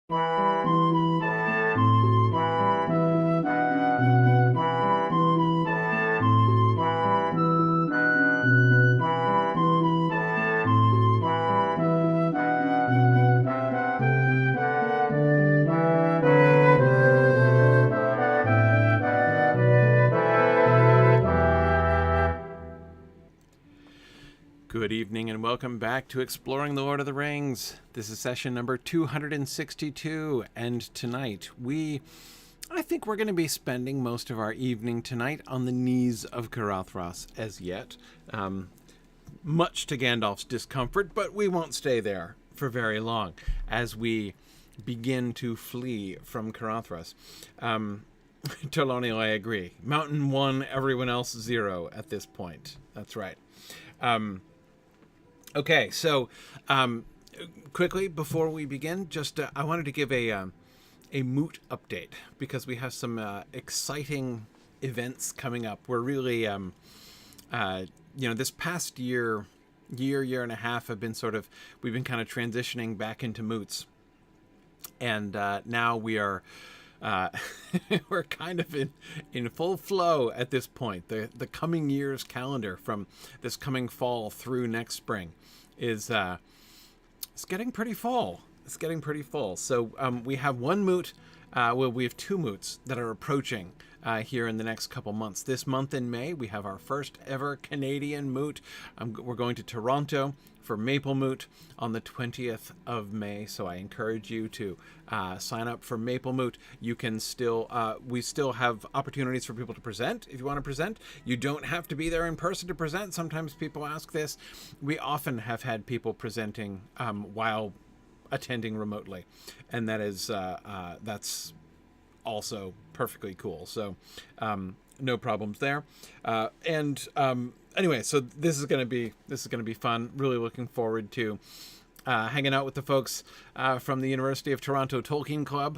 Good evening and welcome back to Exploring the Lord of the Rings. This is session number 262, and tonight I think we're going to be spending most of our evening tonight on the knees of Caradhras as yet. Much to Gandalf's discomfort, but we won't stay there for very long as we begin to flee from Caradhras. Tolkien, I agree. Mountain 1, everyone else 0 at this point. That's right. Okay, so quickly before we begin, just I wanted to give a Moot update because we have some exciting events coming up. We're really, this past year and a half have been we've been kind of transitioning back into Moots, and now we are. We're kind of in full flow at this point. The coming year's calendar from this coming fall through next spring is it's getting pretty full. It's getting pretty full. So we have one moot. We have two moots that are approaching here in the next couple months. This month in May, we have our first ever Canadian moot. We're going to Toronto for Maple Moot on the 20th of May. So I encourage you to sign up for Maple Moot. You can still, we still have opportunities for people to present if you want to present. You don't have to be there in person to present. Sometimes people ask this. We often have had people presenting while attending remotely, and that is that's also perfectly cool. So no problems there. Anyway, so this is going to be fun. Really looking forward to hanging out with the folks from the University of Toronto Tolkien Club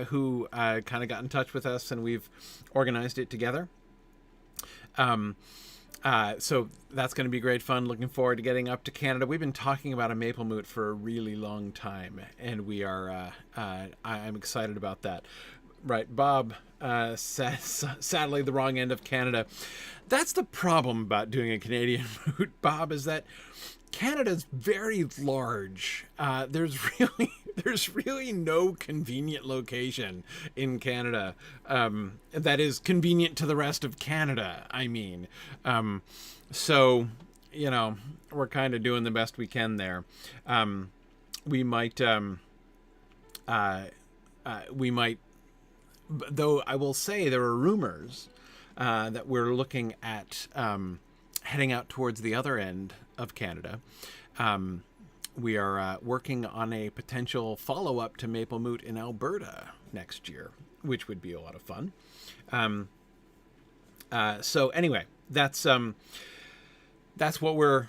who kind of got in touch with us, and we've organized it together. So that's going to be great fun. Looking forward to getting up to Canada. We've been talking about a Maple Moot for a really long time, and we are. I'm excited about that. Right, Bob says, sadly, the wrong end of Canada. That's the problem about doing a Canadian moot, Bob, is that Canada's very large. There's really no convenient location in Canada that is convenient to the rest of Canada. I mean, so we're kind of doing the best we can there. We might, though I will say there are rumors that we're looking at heading out towards the other end of Canada. We are working on a potential follow-up to Maple Moot in Alberta next year, which would be a lot of fun. So anyway, that's what we're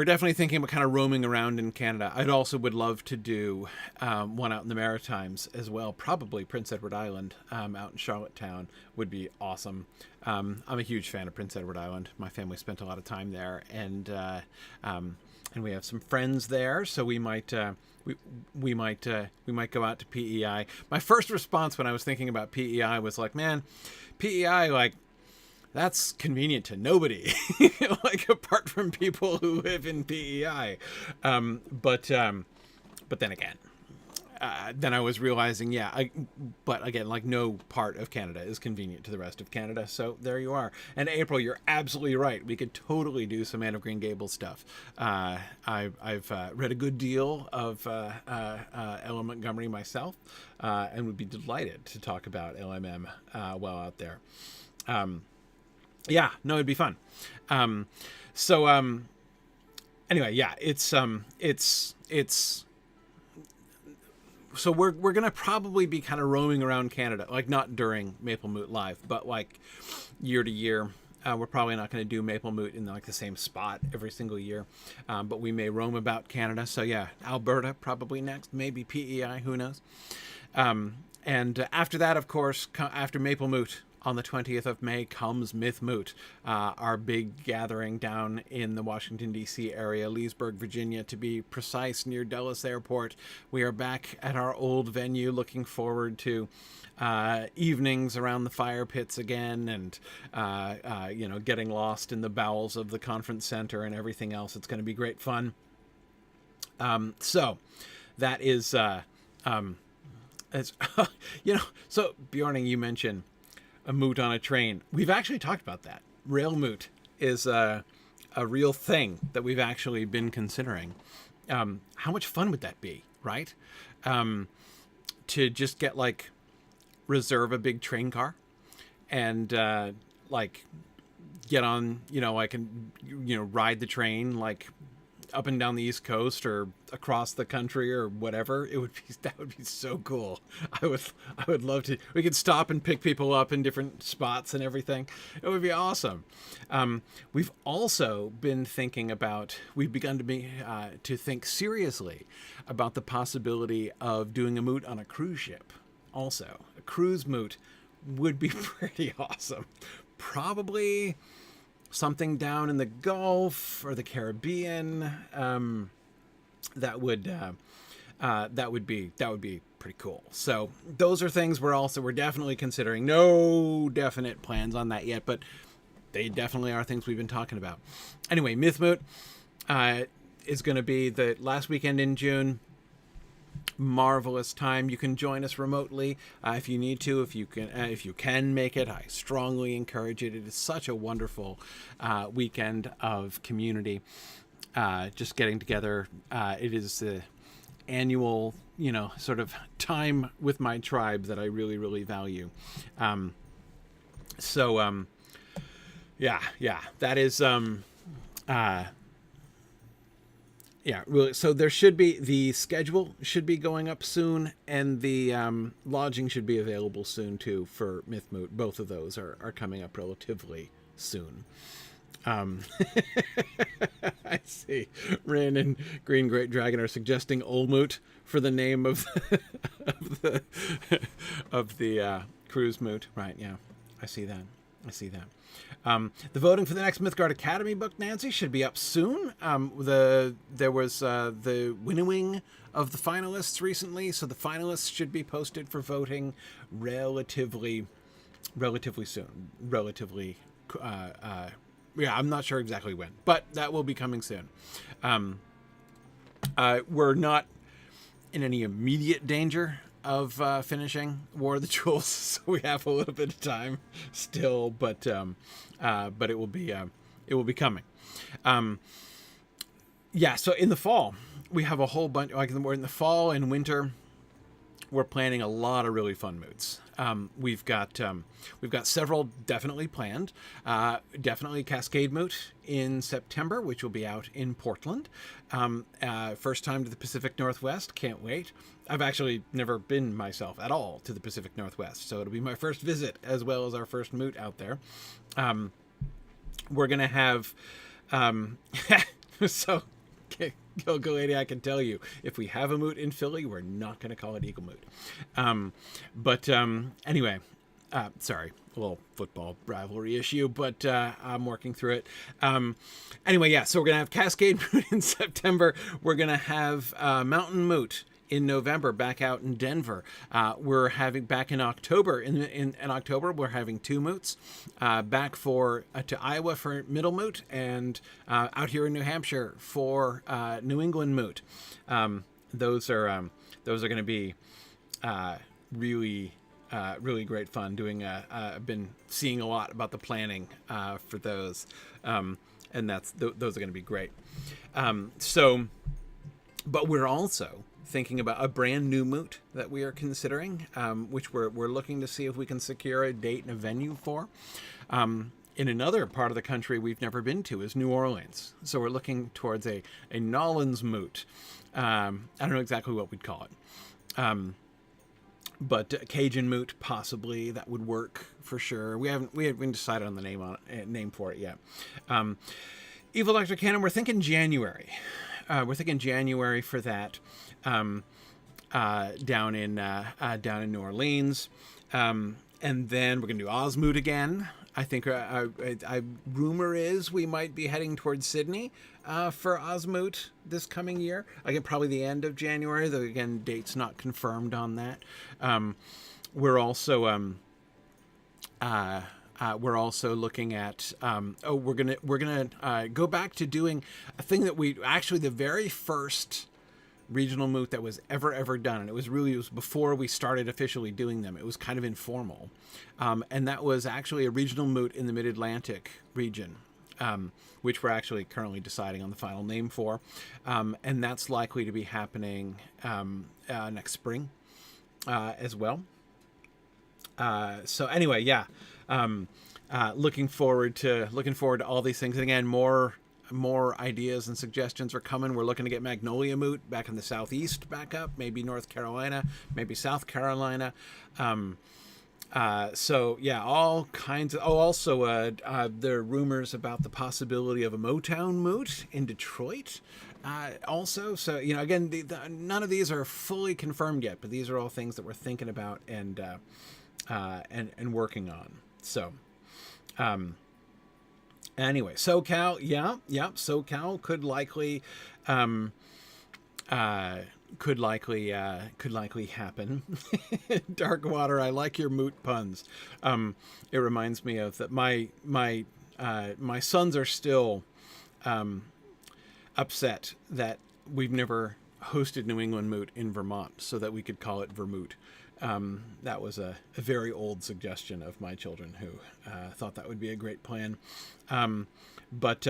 definitely thinking about, kind of roaming around in Canada. I'd also would love to do one out in the Maritimes as well. Probably Prince Edward Island out in Charlottetown would be awesome. I'm a huge fan of Prince Edward Island. My family spent a lot of time there, and we have some friends there. So we might we might go out to PEI. My first response when I was thinking about PEI was like, man, PEI, like, that's convenient to nobody, like, apart from people who live in PEI. But then again, then I was realizing, but again, like, no part of Canada is convenient to the rest of Canada. So there you are. And April, you're absolutely right. We could totally do some Anne of Green Gables stuff. I've read a good deal of Ella Montgomery myself, and would be delighted to talk about LMM while out there. It'd be fun. Anyway, it's so we're gonna probably be kind of roaming around Canada, like not during Maple Moot Live, but like year to year. We're probably not going to do Maple Moot in like the same spot every single year, but we may roam about Canada. So Alberta probably next, maybe PEI, who knows. And after that, of course, after Maple Moot on the 20th of May comes Myth Moot, our big gathering down in the Washington, D.C. area, Leesburg, Virginia, to be precise, near Dulles Airport. We are back at our old venue, looking forward to evenings around the fire pits again, and getting lost in the bowels of the conference center and everything else. It's going to be great fun. So that is, it's, so Bjorning, you mentioned a moot on a train. We've actually talked about that. Rail moot is a real thing that we've actually been considering. How much fun would that be, right? To just get reserve a big train car and get on, I can, ride the train up and down the East Coast or across the country or whatever. That would be so cool. I would love to. We could stop and pick people up in different spots and everything. It would be awesome. We've also been thinking about. We've begun to think seriously about the possibility of doing a moot on a cruise ship. Also, a cruise moot would be pretty awesome. Probably something down in the Gulf or the Caribbean. That would be pretty cool. So those are things we're definitely considering. No definite plans on that yet, but they definitely are things we've been talking about. Anyway, Myth Moot is going to be the last weekend in June. Marvelous time. You can join us remotely if you need to. If you can make it, I strongly encourage it. It is such a wonderful weekend of community. Just getting together. It is the annual, sort of time with my tribe that I really, really value. That is. Yeah, really. So the schedule should be going up soon, and the lodging should be available soon too for Myth Moot. Both of those are coming up relatively soon. I see. Rin and Green Great Dragon are suggesting Olmoot for the name of the cruise moot. Right? Yeah, I see that. The voting for the next Mythgard Academy book, Nancy, should be up soon. There was the winnowing of the finalists recently, so the finalists should be posted for voting relatively soon. I'm not sure exactly when, but that will be coming soon. We're not in any immediate danger of finishing War of the Jewels, so we have a little bit of time still, but it will be coming. So in the fall we have a whole bunch. We're in the fall and winter. We're planning a lot of really fun moots. We've got several definitely planned. Definitely Cascade Moot in September, which will be out in Portland. First time to the Pacific Northwest. Can't wait. I've actually never been myself at all to the Pacific Northwest, so it'll be my first visit as well as our first moot out there. We're gonna have so. Go lady, I can tell you, if we have a moot in Philly, we're not going to call it Eagle Moot. Anyway, sorry, a little football rivalry issue, but I'm working through it. So we're going to have Cascade Moot in September. We're going to have Mountain Moot in November, back out in Denver. We're having back in October. In October, we're having two moots. Back to Iowa for Middle Moot, and out here in New Hampshire for New England Moot. Those are going to be really great fun. I've been seeing a lot about the planning for those, and those are going to be great. But we're also thinking about a brand new moot that we are considering, which we're looking to see if we can secure a date and a venue for. In another part of the country we've never been to is New Orleans. So we're looking towards a Nolans moot. I don't know exactly what we'd call it. But Cajun moot, possibly, that would work for sure. We haven't decided on the name for it yet. Evil Dr. Cannon, we're thinking January. We're thinking January for that. Down in New Orleans. And then we're going to do Osmoot again. I think rumor is we might be heading towards Sydney for Osmoot this coming year. Again, probably the end of January, though again, date's not confirmed on that. We're also looking at we're gonna go back to doing a thing that we actually, the very first regional moot that was ever done, and it was before we started officially doing them. It was kind of informal, and that was actually a regional moot in the Mid-Atlantic region, which we're actually currently deciding on the final name for, and that's likely to be happening next spring as well. So anyway, yeah, looking forward to all these things. And again, more ideas and suggestions are coming. We're looking to get Magnolia Moot back in the Southeast back up, maybe North Carolina, maybe South Carolina. So yeah, all kinds of, also there are rumors about the possibility of a Motown Moot in Detroit. Also, so again, none of these are fully confirmed yet, but these are all things that we're thinking about and working on. So, anyway, SoCal, SoCal could likely happen. Darkwater, I like your moot puns. It reminds me of that. My sons are still upset that we've never hosted New England Moot in Vermont, so that we could call it Vermouth. That was a very old suggestion of my children, who thought that would be a great plan. But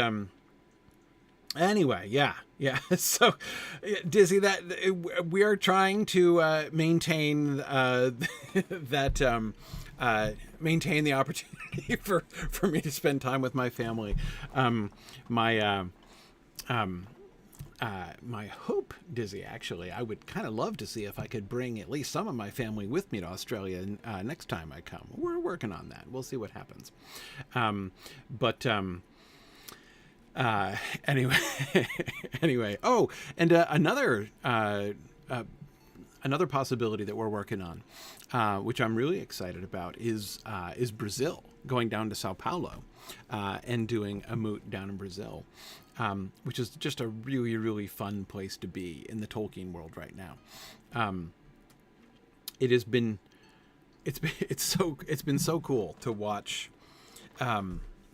anyway, yeah. So, Dizzy, that we are trying to maintain that maintain the opportunity for me to spend time with my family. My hope, Dizzy, actually, I would kind of love to see if I could bring at least some of my family with me to Australia next time I come. We're working on that. We'll see what happens. Anyway. Oh, and another possibility that we're working on, which I'm really excited about, is Brazil, going down to Sao Paulo and doing a moot down in Brazil. Which is just a really, really fun place to be in the Tolkien world right now. It's been so cool to watch,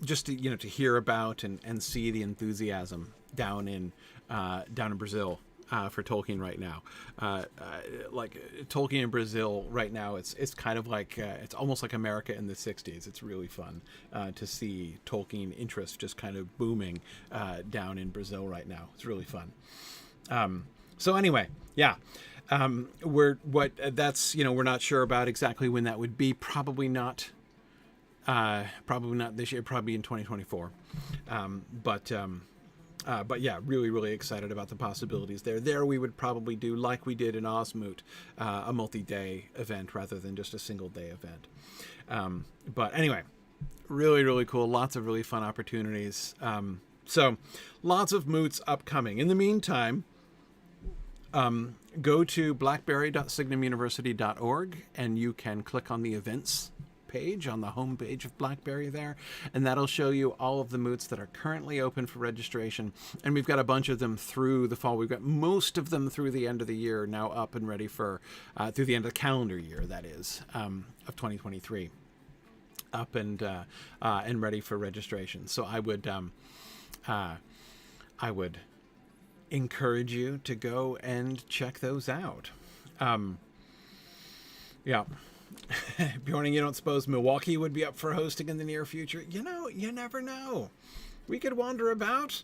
just to hear about and see the enthusiasm down in Brazil for Tolkien right now. Like Tolkien in Brazil right now, it's kind of like it's almost like America in the 60s. It's really fun to see Tolkien interest just kind of booming down in Brazil right now. It's really fun. So anyway, yeah. We're not sure about exactly when that would be. Probably not this year. Probably in 2024. But yeah, really, really excited about the possibilities there. There we would probably do, like we did in Osmoot, a multi-day event rather than just a single-day event. But anyway, really, really cool. Lots of really fun opportunities. So lots of moots upcoming. In the meantime, go to blackberry.signumuniversity.org and you can click on the events page on the home page of BlackBerry there, and that'll show you all of the moots that are currently open for registration. And we've got a bunch of them through the fall. We've got most of them through the end of the year now up and ready for through the end of the calendar year, that is, of 2023, up and ready for registration. So I would encourage you to go and check those out. Yeah. Bjorning, you don't suppose Milwaukee would be up for hosting in the near future? You never know. We could wander about.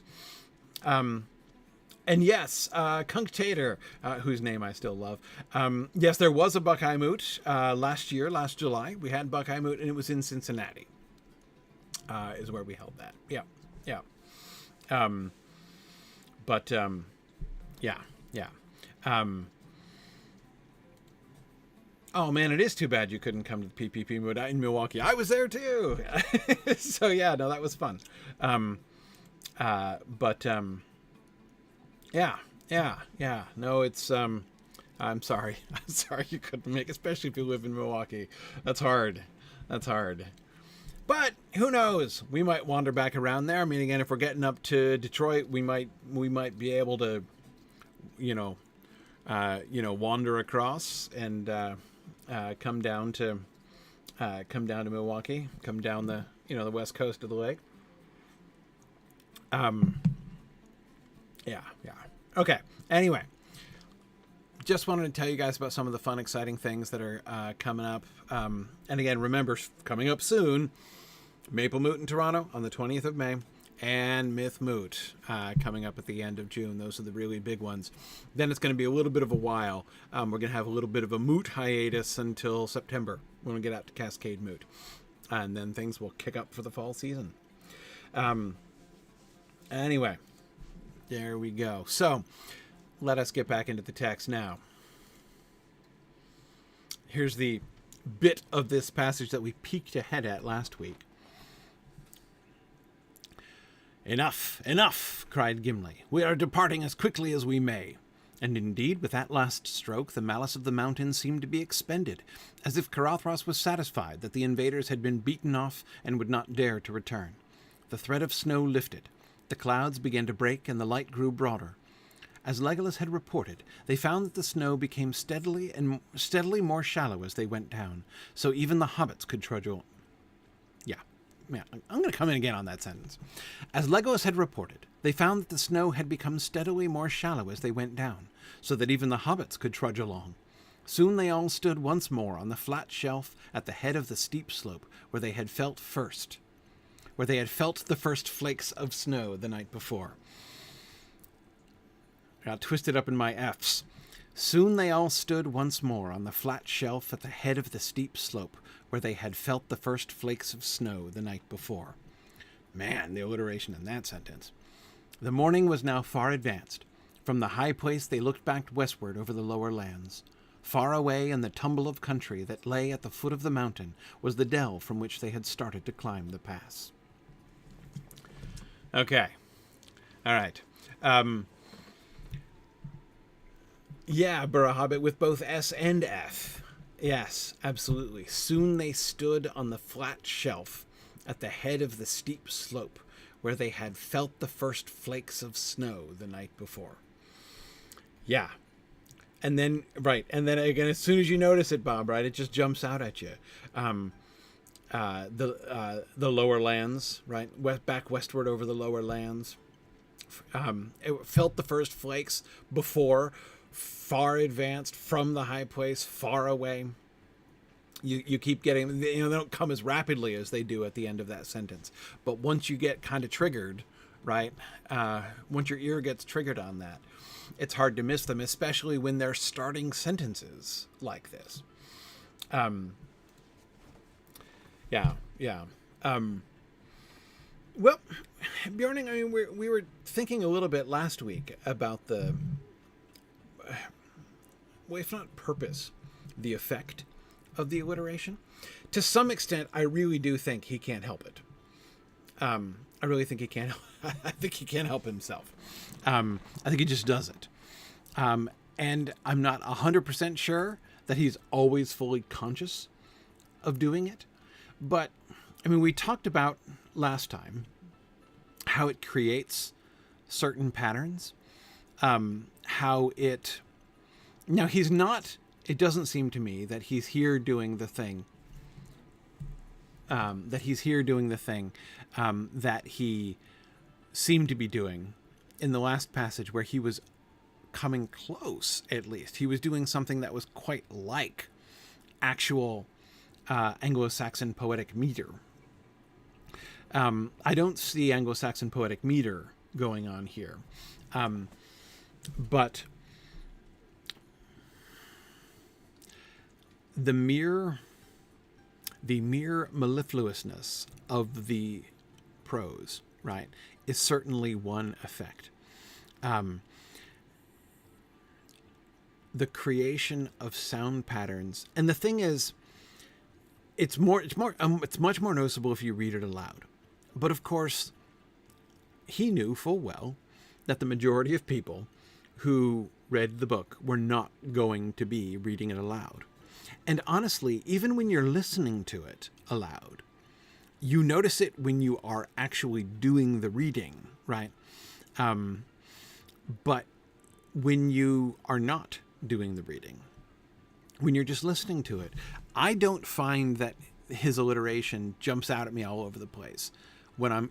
And yes, Kunk Tater, whose name I still love. Yes, there was a Buckeye Moot last July. We had Buckeye Moot, and it was in Cincinnati, is where we held that. Yeah. Oh man, it is too bad you couldn't come to the PPP Moot in Milwaukee. I was there too. So yeah, no, that was fun. Yeah. No, it's I'm sorry. I'm sorry you couldn't make, especially if you live in Milwaukee. That's hard. That's hard. But who knows? We might wander back around there. I mean, again, if we're getting up to Detroit, we might be able to, wander across and come down to Milwaukee, come down the the west coast of the lake. Yeah. Okay. Anyway, just wanted to tell you guys about some of the fun, exciting things that are coming up. And again, remember, coming up soon, Maple Moot in Toronto on the 20th of May, and Myth Moot coming up at the end of June. Those are the really big ones. Then it's going to be a little bit of a while. We're going to have a little bit of a Moot hiatus until September when we get out to Cascade Moot. And then things will kick up for the fall season. Anyway, there we go. So let us get back into the text now. Here's the bit of this passage that we peeked ahead at last week. "Enough, enough," cried Gimli. "We are departing as quickly as we may." And indeed, with that last stroke, the malice of the mountain seemed to be expended, as if Caradhras was satisfied that the invaders had been beaten off and would not dare to return. The thread of snow lifted. The clouds began to break, and the light grew broader. As Legolas had reported, they found that the snow became steadily more shallow as they went down, so even the hobbits could trudge on. Yeah, I'm going to come in again on that sentence. As Legolas had reported, they found that the snow had become steadily more shallow as they went down, so that even the hobbits could trudge along. Soon they all stood once more on the flat shelf at the head of the steep slope where they had felt the first flakes of snow the night before. I got twisted up in my F's. Soon they all stood once more on the flat shelf at the head of the steep slope where they had felt the first flakes of snow the night before. Man, the alliteration in that sentence. The morning was now far advanced. From the high place they looked back westward over the lower lands. Far away in the tumble of country that lay at the foot of the mountain was the dell from which they had started to climb the pass. Okay. All right. Yeah, Burra Hobbit with both S and F. Yes, absolutely. Soon they stood on the flat shelf at the head of the steep slope where they had felt the first flakes of snow the night before. Yeah. And then again, as soon as you notice it, Bob, right, it just jumps out at you. The lower lands, right, back westward over the lower lands. It felt the first flakes before, far advanced from the high place, far away. You keep getting, they don't come as rapidly as they do at the end of that sentence. But once you get kind of triggered, right, once your ear gets triggered on that, it's hard to miss them, especially when they're starting sentences like this. Yeah. Well, Bjorning, I mean, we were thinking a little bit last week about the, well, if not purpose, the effect of the alliteration. To some extent, I really do think he can't help it. I really think he can't. I think he can't help himself. I think he just does it. And I'm not 100% sure that he's always fully conscious of doing it. But, I mean, we talked about last time how it creates certain patterns. How it... Now, he's not... It doesn't seem to me that he's here doing the thing. That he seemed to be doing in the last passage, where he was coming close, at least. He was doing something that was quite like actual Anglo-Saxon poetic meter. I don't see Anglo-Saxon poetic meter going on here. But the mere mellifluousness of the prose, right, is certainly one effect. The creation of sound patterns, and the thing is, it's much more noticeable if you read it aloud. But of course, he knew full well that the majority of people who read the book were not going to be reading it aloud. And honestly, even when you're listening to it aloud, you notice it when you are actually doing the reading, right? But when you are not doing the reading, when you're just listening to it, I don't find that his alliteration jumps out at me all over the place when I'm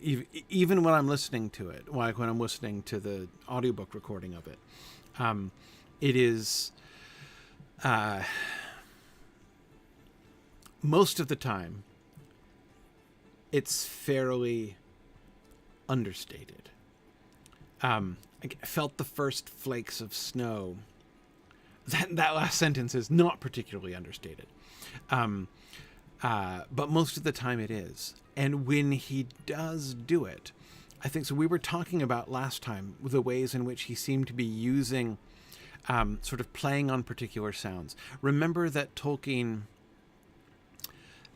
even when I'm listening to it, like when I'm listening to the audiobook recording of it. It is most of the time it's fairly understated. I felt the first flakes of snow. That last sentence is not particularly understated. But most of the time it is. And when he does do it, I think, so we were talking about last time the ways in which he seemed to be using, sort of playing on particular sounds. Remember that Tolkien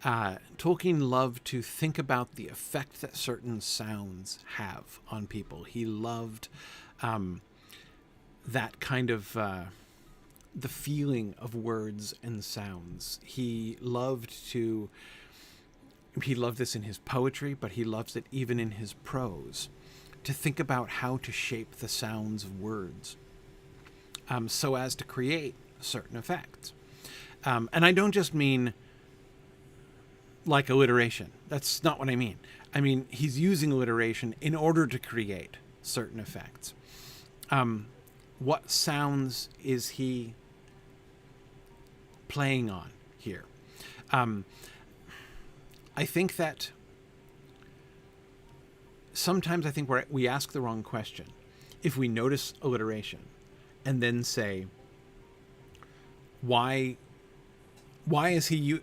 loved to think about the effect that certain sounds have on people. He loved that kind of the feeling of words and sounds. He loved this in his poetry, but he loves it even in his prose, to think about how to shape the sounds of words so as to create certain effects. And I don't just mean like alliteration. That's not what I mean. I mean, he's using alliteration in order to create certain effects. What sounds is he playing on here? I think that sometimes we ask the wrong question if we notice alliteration and then say, why is he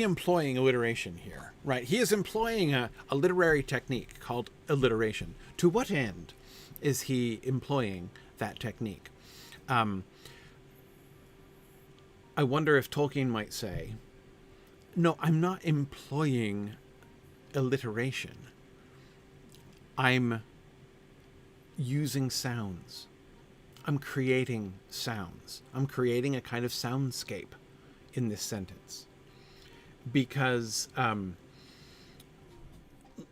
employing alliteration here? Right? He is employing a literary technique called alliteration. To what end is he employing that technique? I wonder if Tolkien might say, no, I'm not employing alliteration. I'm using sounds. I'm creating sounds. I'm creating a kind of soundscape in this sentence. Because,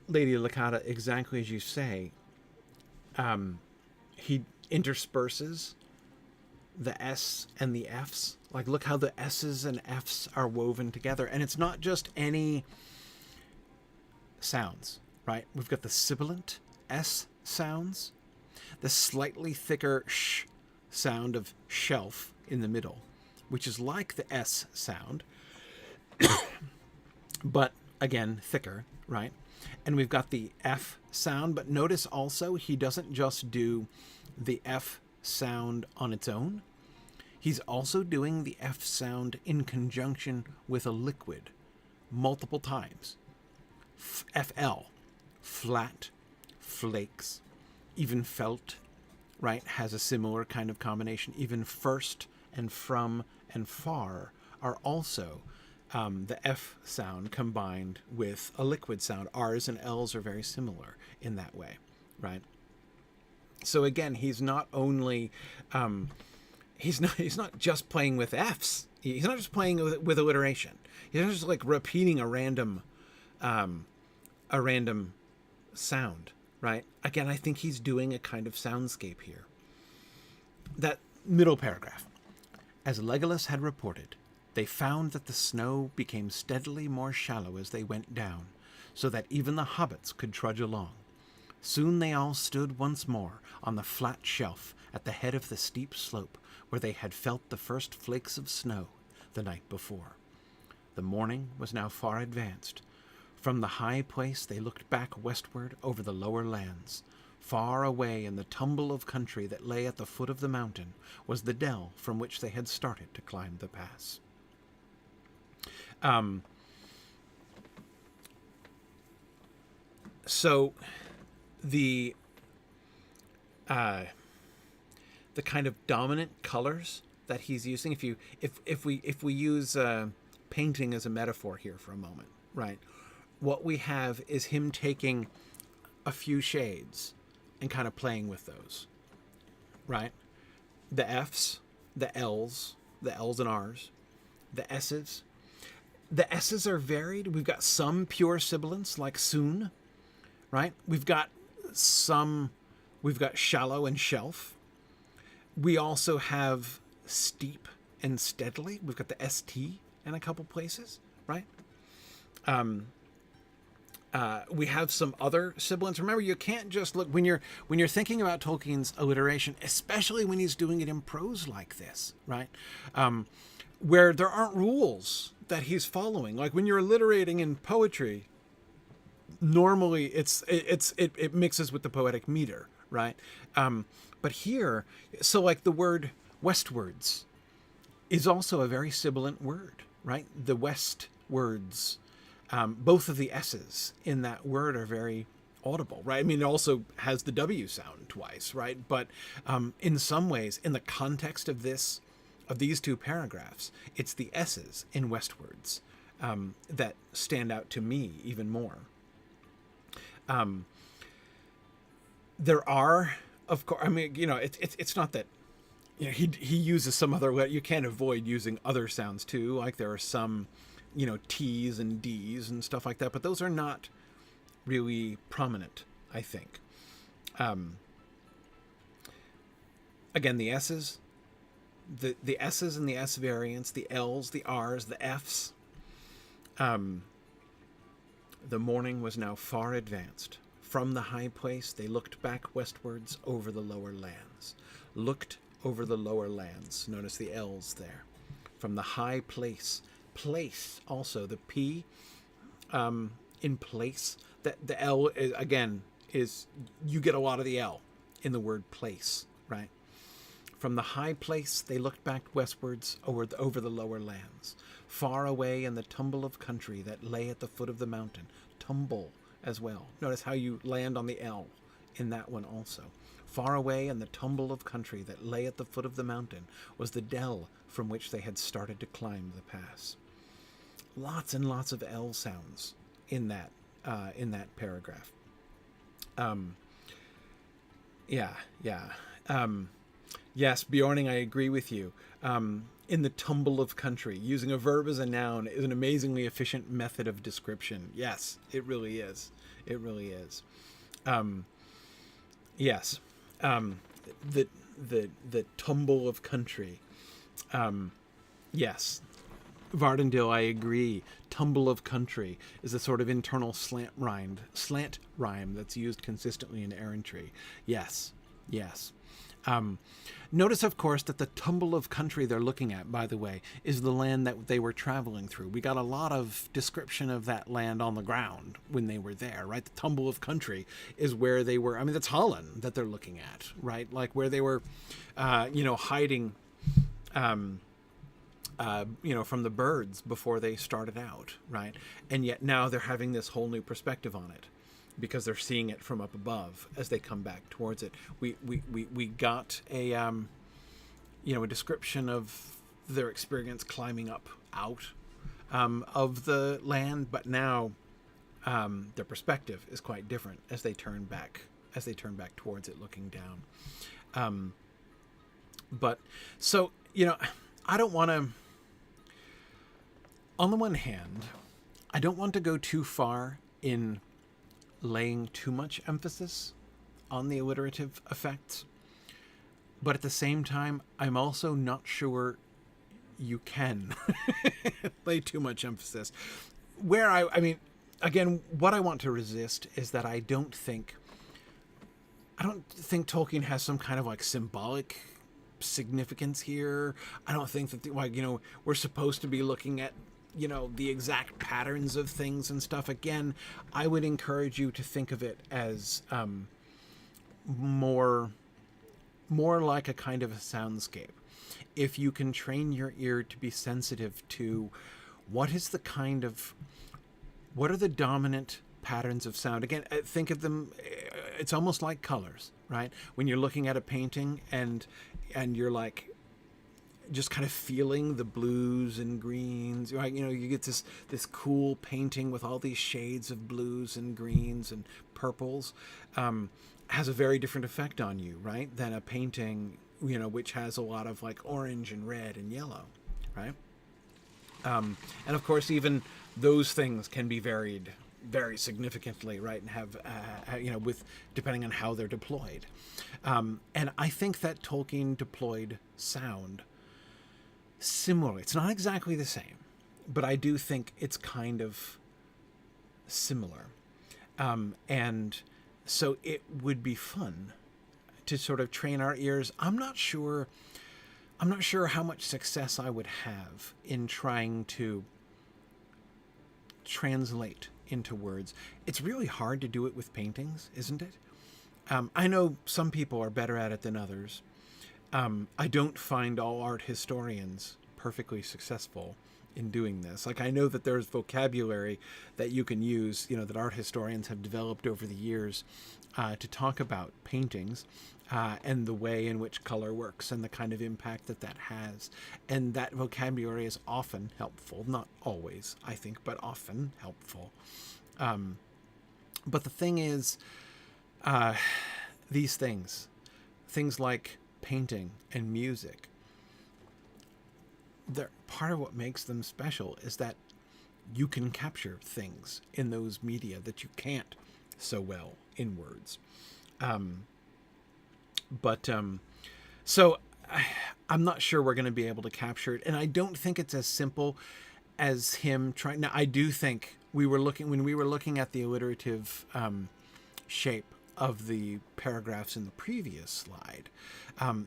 Lady Lakata, exactly as you say, he intersperses the S and the Fs. Like, look how the S's and F's are woven together. And it's not just any sounds, right? We've got the sibilant S sounds, the slightly thicker sh sound of shelf in the middle, which is like the S sound, but again, thicker, right? And we've got the F sound, but notice also he doesn't just do the F sound on its own. He's also doing the F sound in conjunction with a liquid multiple times. FL, flat, flakes, even felt, right, has a similar kind of combination. Even first and from and far are also the F sound combined with a liquid sound. R's and L's are very similar in that way, right? So again, he's not only he's not just playing with F's. He's not just playing with alliteration. He's not just like repeating a random sound, right? Again, I think he's doing a kind of soundscape here. That middle paragraph. As Legolas had reported, they found that the snow became steadily more shallow as they went down, so that even the hobbits could trudge along. Soon they all stood once more on the flat shelf at the head of the steep slope where they had felt the first flakes of snow the night before. The morning was now far advanced. From the high place they looked back westward over the lower lands. Far away in the tumble of country that lay at the foot of the mountain was the dell from which they had started to climb the pass. So the kind of dominant colors that he's using, if we use painting as a metaphor here for a moment, right? What we have is him taking a few shades and kind of playing with those, right? The F's, the L's and R's, The S's. The S's are varied. We've got some pure sibilants like soon, right? We've got shallow and shelf. We also have steep and steadily. We've got the ST in a couple places, right? We have some other sibilants. Remember, you can't just look when you're thinking about Tolkien's alliteration, especially when he's doing it in prose like this, right? Where there aren't rules that he's following. Like when you're alliterating in poetry, normally it mixes with the poetic meter, right? But here, so like the word westwards is also a very sibilant word, right? The west words, both of the S's in that word are very audible, right? I mean, it also has the W sound twice, right? But in some ways, in the context of these two paragraphs, it's the S's in westwards that stand out to me even more. There are, of course, I mean, it's not that, he uses some other, you can't avoid using other sounds too. Like there are some, T's and D's and stuff like that, but those are not really prominent, I think. Again, the S's, the S's and the S variants, the L's, the R's, the F's. The morning was now far advanced. From the high place, they looked back westwards over the lower lands. Looked over the lower lands. Notice the L's there. From the high place. Place, also, the P in place. The L, is you get a lot of the L in the word place, right? From the high place, they looked back westwards over the lower lands. Far away in the tumble of country that lay at the foot of the mountain. Tumble as well. Notice how you land on the L in that one also. Far away in the tumble of country that lay at the foot of the mountain was the dell from which they had started to climb the pass. Lots and lots of L sounds in that paragraph. Yes, Bjorning, I agree with you. In the tumble of country, using a verb as a noun is an amazingly efficient method of description. Yes, it really is. It really is. Yes. The tumble of country. Yes. Vardendil, I agree. Tumble of country is a sort of internal slant rhyme that's used consistently in errantry. Yes. Notice, of course, that the tumble of country they're looking at, by the way, is the land that they were traveling through. We got a lot of description of that land on the ground when they were there, right? The tumble of country is where they were. I mean, that's Holland that they're looking at, right? Like where they were, hiding, from the birds before they started out, right? And yet now they're having this whole new perspective on it, because they're seeing it from up above as they come back towards it. We got a description of their experience climbing up out of the land, but now their perspective is quite different as they turn back towards it, looking down. But so I don't want to. On the one hand, I don't want to go too far in laying too much emphasis on the alliterative effects, but at the same time, I'm also not sure you can lay too much emphasis. Where I mean, again, what I want to resist is that I don't think Tolkien has some kind of like symbolic significance here. I don't think that we're supposed to be looking at the exact patterns of things and stuff. Again, I would encourage you to think of it as more like a kind of a soundscape. If you can train your ear to be sensitive to what are the dominant patterns of sound. Again, think of them, it's almost like colors, right? When you're looking at a painting and you're like just kind of feeling the blues and greens, right? You get this cool painting with all these shades of blues and greens and purples, has a very different effect on you, right? Than a painting, which has a lot of like orange and red and yellow, right? And of course, even those things can be varied very significantly, right? And have, with depending on how they're deployed. And I think that Tolkien deployed sound similarly. It's not exactly the same, but I do think it's kind of similar. And so it would be fun to sort of train our ears. I'm not sure how much success I would have in trying to translate into words. It's really hard to do it with paintings, isn't it? I know some people are better at it than others. I don't find all art historians perfectly successful in doing this. Like, I know that there's vocabulary that you can use, that art historians have developed over the years to talk about paintings and the way in which color works and the kind of impact that has. And that vocabulary is often helpful. Not always, I think, but often helpful. But the thing is, these things like painting and music, part of what makes them special is that you can capture things in those media that you can't so well in words. So I'm not sure we're going to be able to capture it. And I don't think it's as simple as him trying. Now, I do think when we were looking at the alliterative shape of the paragraphs in the previous slide,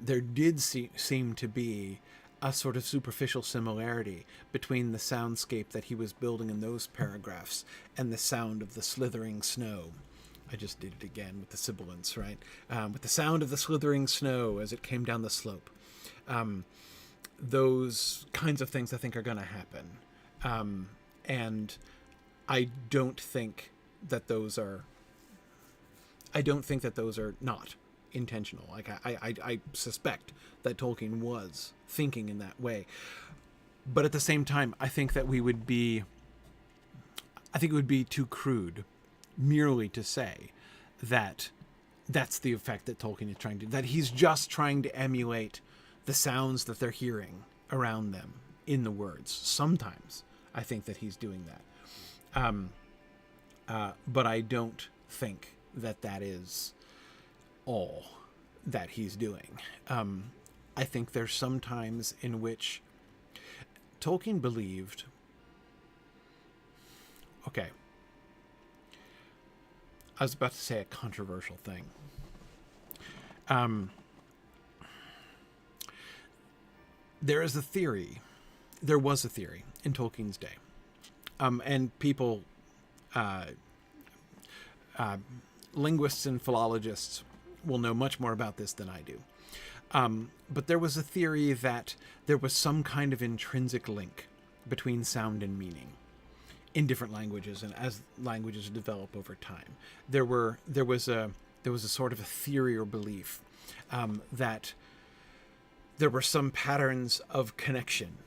there did seem to be a sort of superficial similarity between the soundscape that he was building in those paragraphs and the sound of the slithering snow. I just did it again with the sibilants, right? With the sound of the slithering snow as it came down the slope. Those kinds of things I think are going to happen. And I don't think that those are not intentional. Like, I suspect that Tolkien was thinking in that way. But at the same time, I think it would be too crude merely to say that that's the effect that Tolkien is trying to, that he's just trying to emulate the sounds that they're hearing around them in the words. Sometimes I think that he's doing that. But I don't think that is all that he's doing. I think there's some times in which Tolkien believed, okay, I was about to say a controversial thing. There was a theory in Tolkien's day. And people, linguists and philologists will know much more about this than I do. But there was a theory that there was some kind of intrinsic link between sound and meaning in different languages, and as languages develop over time, there was a sort of a theory or belief that there were some patterns of connection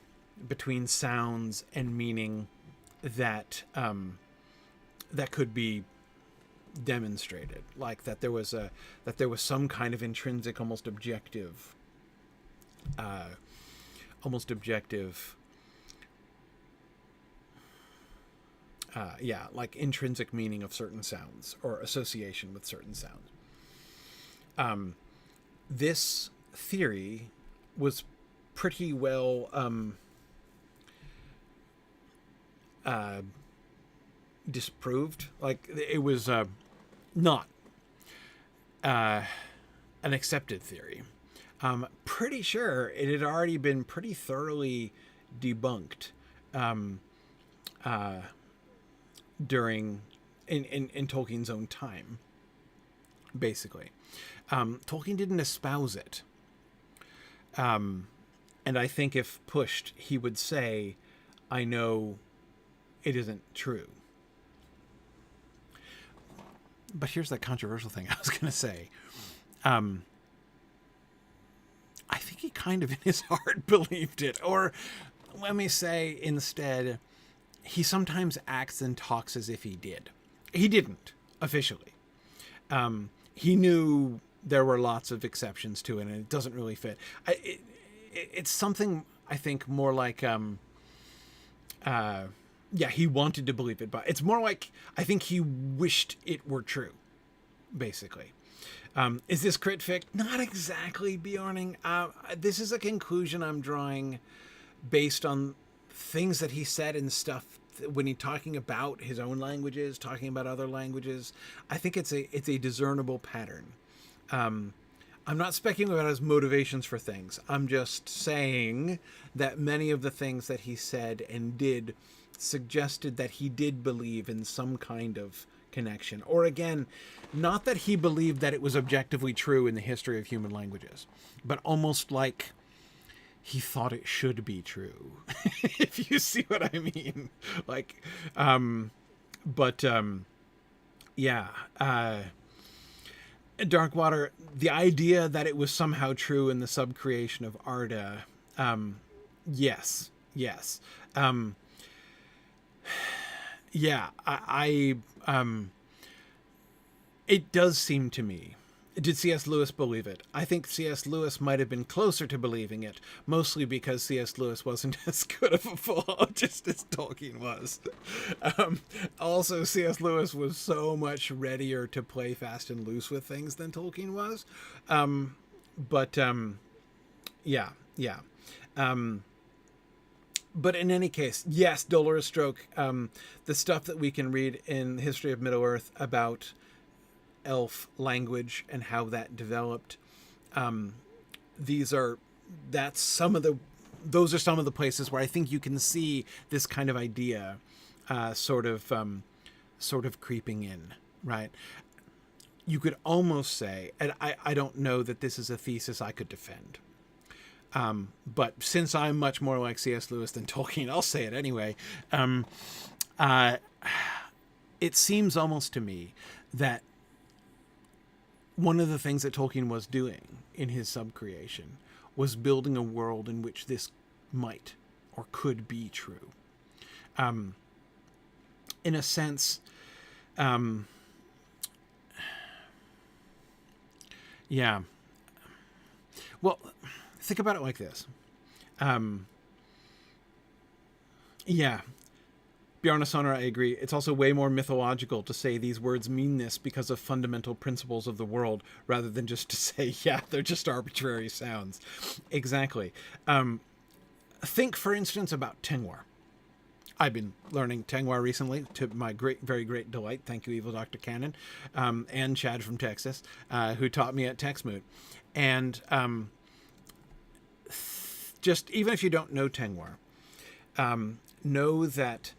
between sounds and meaning that could be demonstrated, like that there was some kind of intrinsic, almost objective like intrinsic meaning of certain sounds or association with certain sounds. This theory was pretty well disproved. Like, it was not an accepted theory. Pretty sure it had already been pretty thoroughly debunked during in Tolkien's own time, basically. Tolkien didn't espouse it. And I think if pushed, he would say, I know it isn't true. But here's that controversial thing I was going to say. I think he kind of in his heart believed it. Or let me say instead, he sometimes acts and talks as if he did. He didn't, officially. He knew there were lots of exceptions to it, and it doesn't really fit. It's something, I think, more like yeah, he wanted to believe it, but it's more like I think he wished it were true, basically. Is this crit fic? Not exactly, Bjorning. This is a conclusion I'm drawing based on things that he said and stuff when he's talking about his own languages, talking about other languages. I think it's a discernible pattern. I'm not speculating about his motivations for things. I'm just saying that many of the things that he said and did suggested that he did believe in some kind of connection. Or again, not that he believed that it was objectively true in the history of human languages, but almost like he thought it should be true. If you see what I mean. Like, yeah. Darkwater, the idea that it was somehow true in the subcreation of Arda, yes. Yeah, it does seem to me. Did C.S. Lewis believe it? I think C.S. Lewis might have been closer to believing it, mostly because C.S. Lewis wasn't as good of a philologist as Tolkien was. Also, C.S. Lewis was so much readier to play fast and loose with things than Tolkien was. Yeah. But in any case, yes, Dolorous Stroke, the stuff that we can read in the History of Middle-earth about elf language and how that developed, those are some of the places where I think you can see this kind of idea sort of creeping in, right? You could almost say, and I don't know that this is a thesis I could defend, but since I'm much more like C.S. Lewis than Tolkien, I'll say it anyway. It seems almost to me that one of the things that Tolkien was doing in his subcreation was building a world in which this might or could be true. In a sense, yeah. Well, think about it like this. Yeah. Bjarnasonar, I agree. It's also way more mythological to say these words mean this because of fundamental principles of the world rather than just to say, yeah, they're just arbitrary sounds. Exactly. Think, for instance, about Tengwar. I've been learning Tengwar recently to my very great delight. Thank you, Evil Dr. Cannon, and Chad from Texas, who taught me at TextMoot. And just even if you don't know Tengwar, know that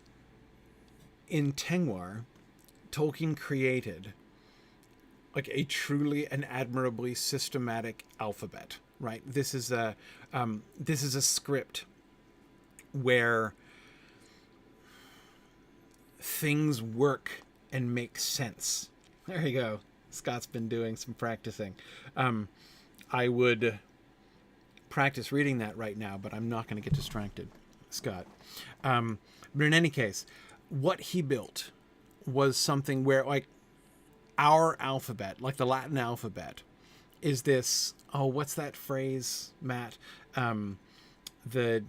in Tengwar, Tolkien created like a truly and admirably systematic alphabet, right? This is a script where things work and make sense. There you go. Scott's been doing some practicing. I would practice reading that right now, but I'm not going to get distracted, Scott. But in any case, what he built was something where, like, our alphabet, like the Latin alphabet, is this, what's that phrase, Matt? The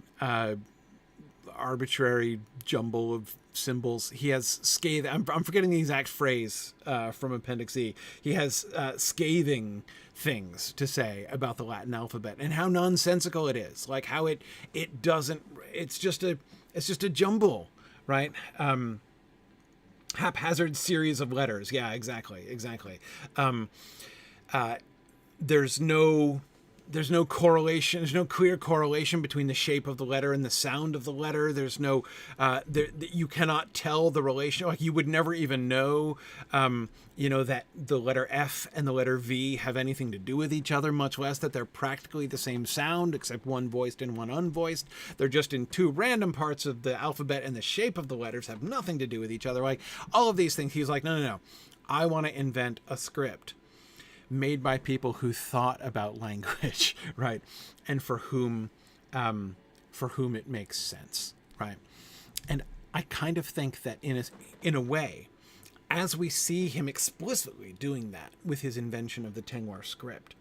arbitrary jumble of symbols. He has scathing, I'm forgetting the exact phrase from Appendix E. He has scathing things to say about the Latin alphabet and how nonsensical it is. Like how it doesn't, it's just a jumble, right? Haphazard series of letters. Yeah, exactly. There's no correlation. There's no clear correlation between the shape of the letter and the sound of the letter. There's no, you cannot tell the relation. Like you would never even know, that the letter F and the letter V have anything to do with each other, much less that they're practically the same sound, except one voiced and one unvoiced. They're just in two random parts of the alphabet, and the shape of the letters have nothing to do with each other. Like all of these things, he's like, no. I want to invent a script made by people who thought about language, right? And for whom it makes sense, right? And I kind of think that in a way, as we see him explicitly doing that with his invention of the Tengwar script,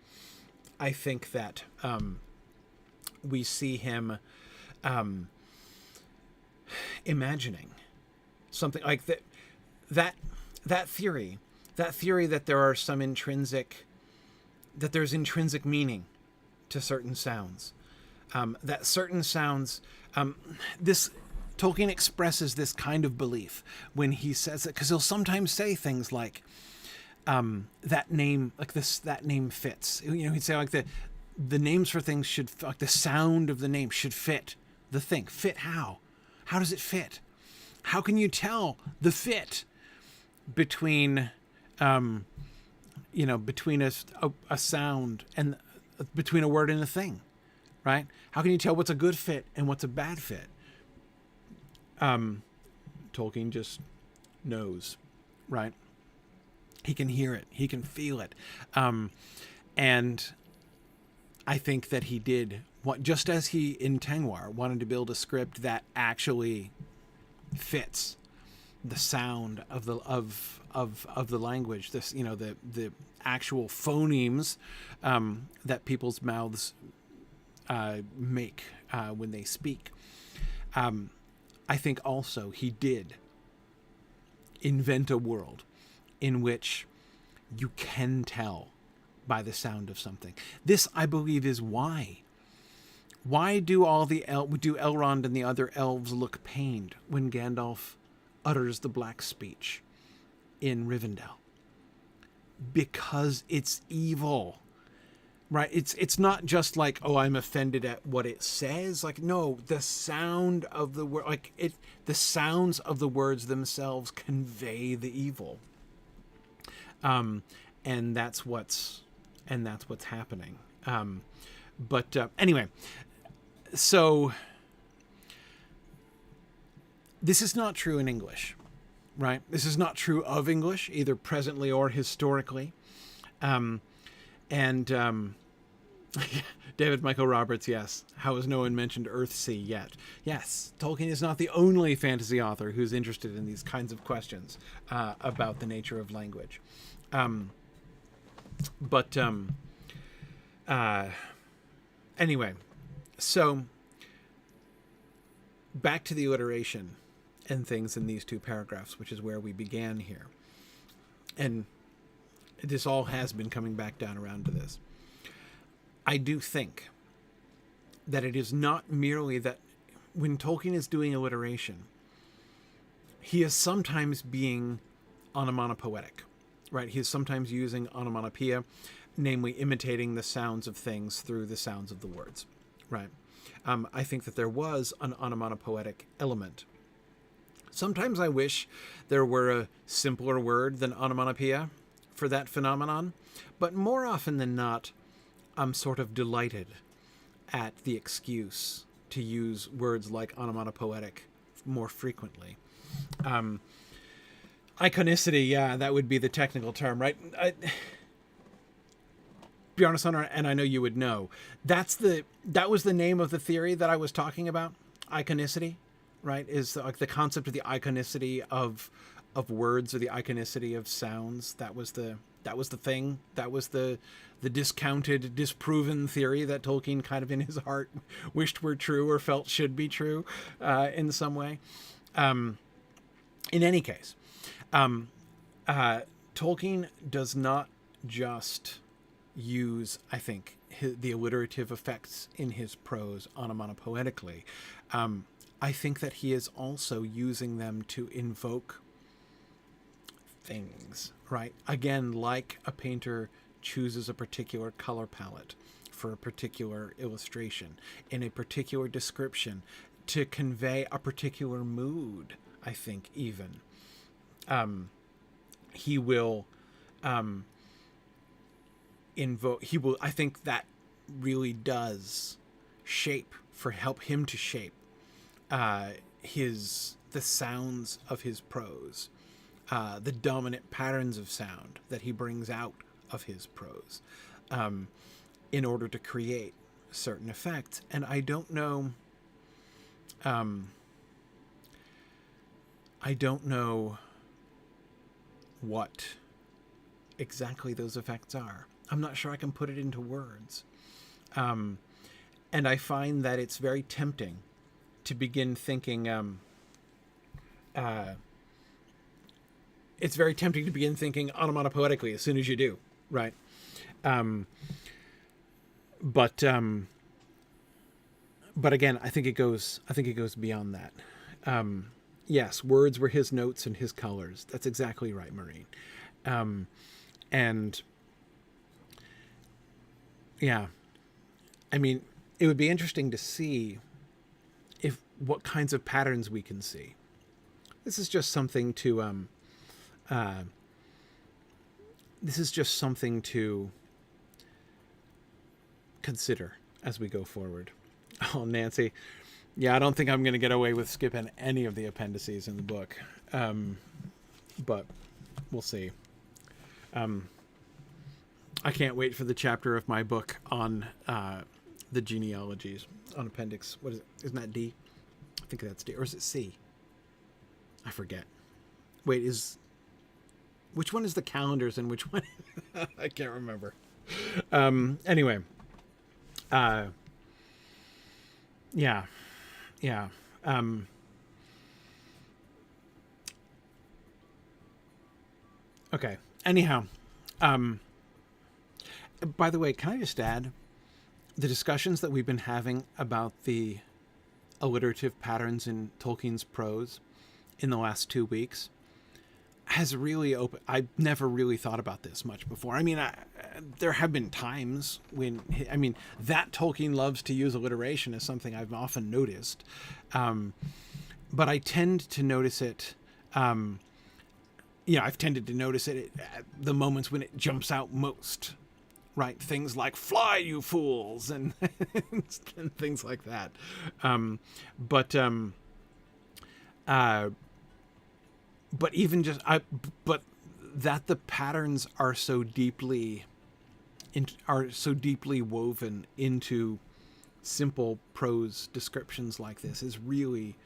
I think that we see him imagining something like that. That theory that there's intrinsic meaning to certain sounds, that certain sounds, this Tolkien expresses this kind of belief when he says it, because he'll sometimes say things like, that name fits. He'd say like the names for things should, like the sound of the name should fit the thing. Fit how? How does it fit? How can you tell the fit between, between a sound and between a word and a thing, right? How can you tell what's a good fit and what's a bad fit? Tolkien just knows, right? He can hear it. He can feel it. And I think that he did what, just as he in Tengwar wanted to build a script that actually fits the sound of the language, this, the actual phonemes that people's mouths make when they speak. I think also he did invent a world in which you can tell by the sound of something. This, I believe, is why. Why do do Elrond and the other elves look pained when Gandalf utters the black speech in Rivendell? Because it's evil, right? It's not just like, oh, I'm offended at what it says. Like, no, the sound of the word, the sounds of the words themselves convey the evil. And that's what's happening. Anyway, so this is not true in English, right? This is not true of English, either presently or historically. David Michael Roberts, yes. How has no one mentioned Earthsea yet? Yes, Tolkien is not the only fantasy author who's interested in these kinds of questions about the nature of language. Anyway, so back to the alliteration and things in these two paragraphs, which is where we began here. And this all has been coming back down around to this. I do think that it is not merely that when Tolkien is doing alliteration, he is sometimes being onomatopoetic, right? He is sometimes using onomatopoeia, namely imitating the sounds of things through the sounds of the words, right? I think that there was an onomatopoetic element. Sometimes I wish there were a simpler word than onomatopoeia for that phenomenon, but more often than not, I'm sort of delighted at the excuse to use words like onomatopoetic more frequently. Iconicity, yeah, that would be the technical term, right? Be honest, and I know you would know, that was the name of the theory that I was talking about. Iconicity, right, is like the concept of the iconicity of words, or the iconicity of sounds. That was the thing. That was the discounted, disproven theory that Tolkien kind of in his heart wished were true or felt should be true in some way. In any case, Tolkien does not just use, I think, the alliterative effects in his prose onomatopoetically. I think that he is also using them to invoke things, right? Again, like a painter chooses a particular color palette for a particular illustration in a particular description to convey a particular mood, I think, even. He will I think that really does help him to shape the sounds of his prose, the dominant patterns of sound that he brings out of his prose, in order to create certain effects. And I don't know what exactly those effects are. I'm not sure I can put it into words. And I find that it's very tempting to begin thinking, it's very tempting to begin thinking onomatopoetically as soon as you do, right? But again, I think it goes beyond that. Yes, words were his notes and his colors. That's exactly right, Maureen. And yeah, I mean, it would be interesting to see what kinds of patterns we can see. This is just something to consider as we go forward. Oh, Nancy. Yeah, I don't think I'm going to get away with skipping any of the appendices in the book. But we'll see. I can't wait for the chapter of my book on the genealogies, on appendix. What is it? Isn't that D? I think that's D. Or is it C? I forget. Wait, which one is the calendars and which one? I can't remember. Anyway. Yeah. Okay. Anyhow, by the way, can I just add the discussions that we've been having about the alliterative patterns in Tolkien's prose in the last 2 weeks has really opened. I've never really thought about this much before. I mean, there have been times when, that Tolkien loves to use alliteration is something I've often noticed. But I tend to notice it, I've tended to notice it at the moments when it jumps out most, right? Things like "fly, you fools," and and things like that. But even just but that the patterns are so deeply woven into simple prose descriptions like this is really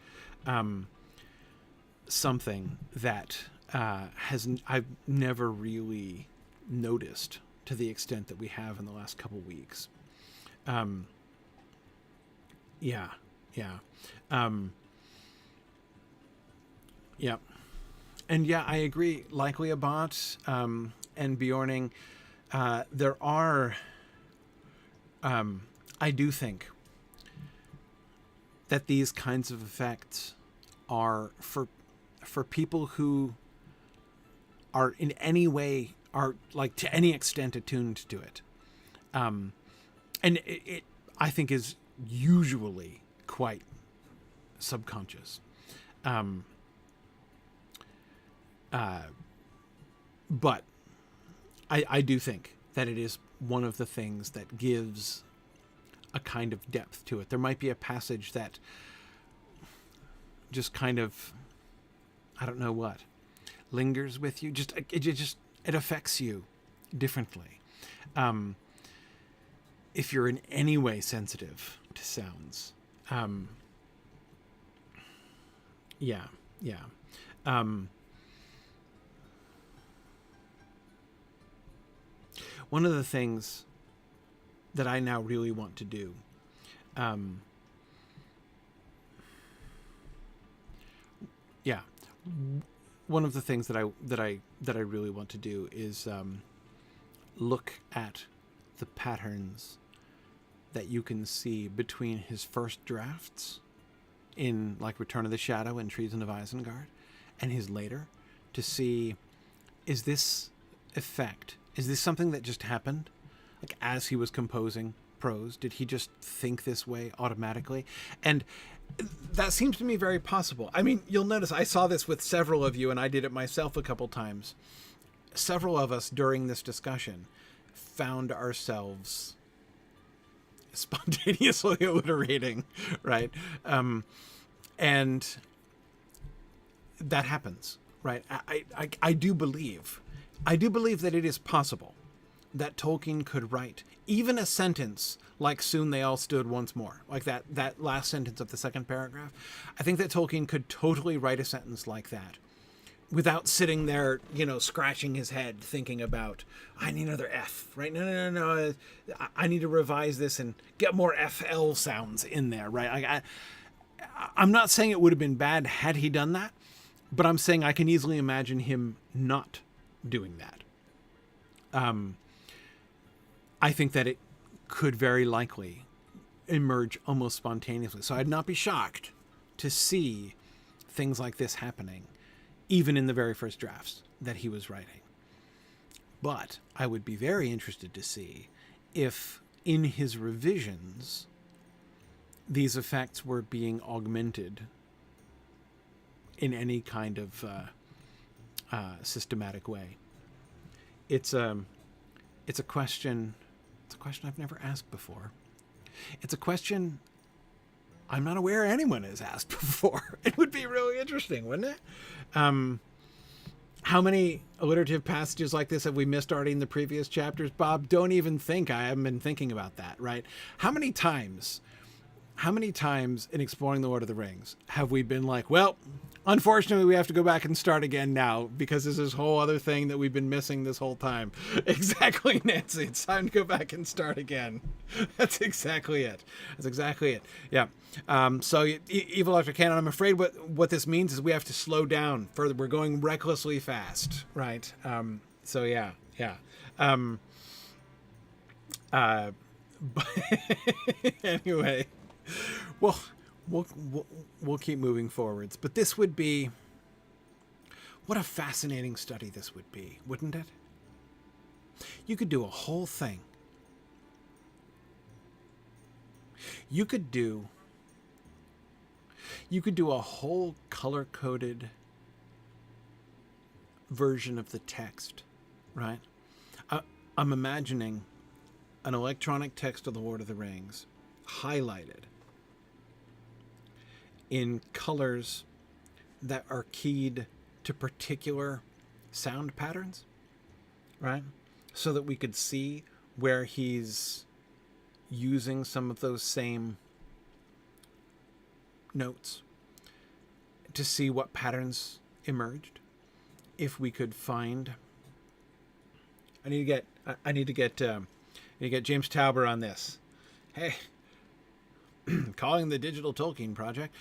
something that I've never really noticed to the extent that we have in the last couple weeks. Yeah. And yeah, I agree. Likely Abbott and Bjorning, there are. I do think that these kinds of effects are for people who are in any way, are like to any extent attuned to it, and it I think is usually quite subconscious. But I do think that it is one of the things that gives a kind of depth to it. There might be a passage that just kind of, I don't know what, lingers with you. It affects you differently. If you're in any way sensitive to sounds. Yeah. One of the things that I now really want to do, one of the things that I really want to do is look at the patterns that you can see between his first drafts in like Return of the Shadow and Treason of Isengard and his later, to see, is this something that just happened? Like as he was composing prose, did he just think this way automatically? And that seems to me very possible. I mean, you'll notice I saw this with several of you, and I did it myself a couple times. Several of us during this discussion found ourselves spontaneously alliterating, right? And that happens, right? I do believe that it is possible that Tolkien could write even a sentence like "soon they all stood once more," like that last sentence of the second paragraph. I think that Tolkien could totally write a sentence like that without sitting there, scratching his head thinking about, I need another F, right? No. I need to revise this and get more FL sounds in there, right? I'm not saying it would have been bad had he done that, But I'm saying I can easily imagine him not doing that. I think that it could very likely emerge almost spontaneously. So I'd not be shocked to see things like this happening, even in the very first drafts that he was writing. But I would be very interested to see if in his revisions these effects were being augmented in any kind of systematic way. It's a question. It's a question I've never asked before. It's a question I'm not aware anyone has asked before. It would be really interesting, wouldn't it? How many alliterative passages like this have we missed already in the previous chapters, Bob? Don't even think. I haven't been thinking about that, right? How many times in exploring the Lord of the Rings have we been like, well, unfortunately, we have to go back and start again now because there's this whole other thing that we've been missing this whole time. Exactly, Nancy. It's time to go back and start again. That's exactly it. Yeah. So evil after canon, I'm afraid what this means is we have to slow down further. We're going recklessly fast, right? So yeah. But anyway, well, we'll keep moving forwards. But this would be, what a fascinating study this would be, wouldn't it? You could do a whole thing. You could do a whole color-coded version of the text, right? I'm imagining an electronic text of the Lord of the Rings highlighted in colors that are keyed to particular sound patterns, right? So that we could see where he's using some of those same notes to see what patterns emerged. If we could find, I need to get James Tauber on this. Hey, calling the Digital Tolkien Project.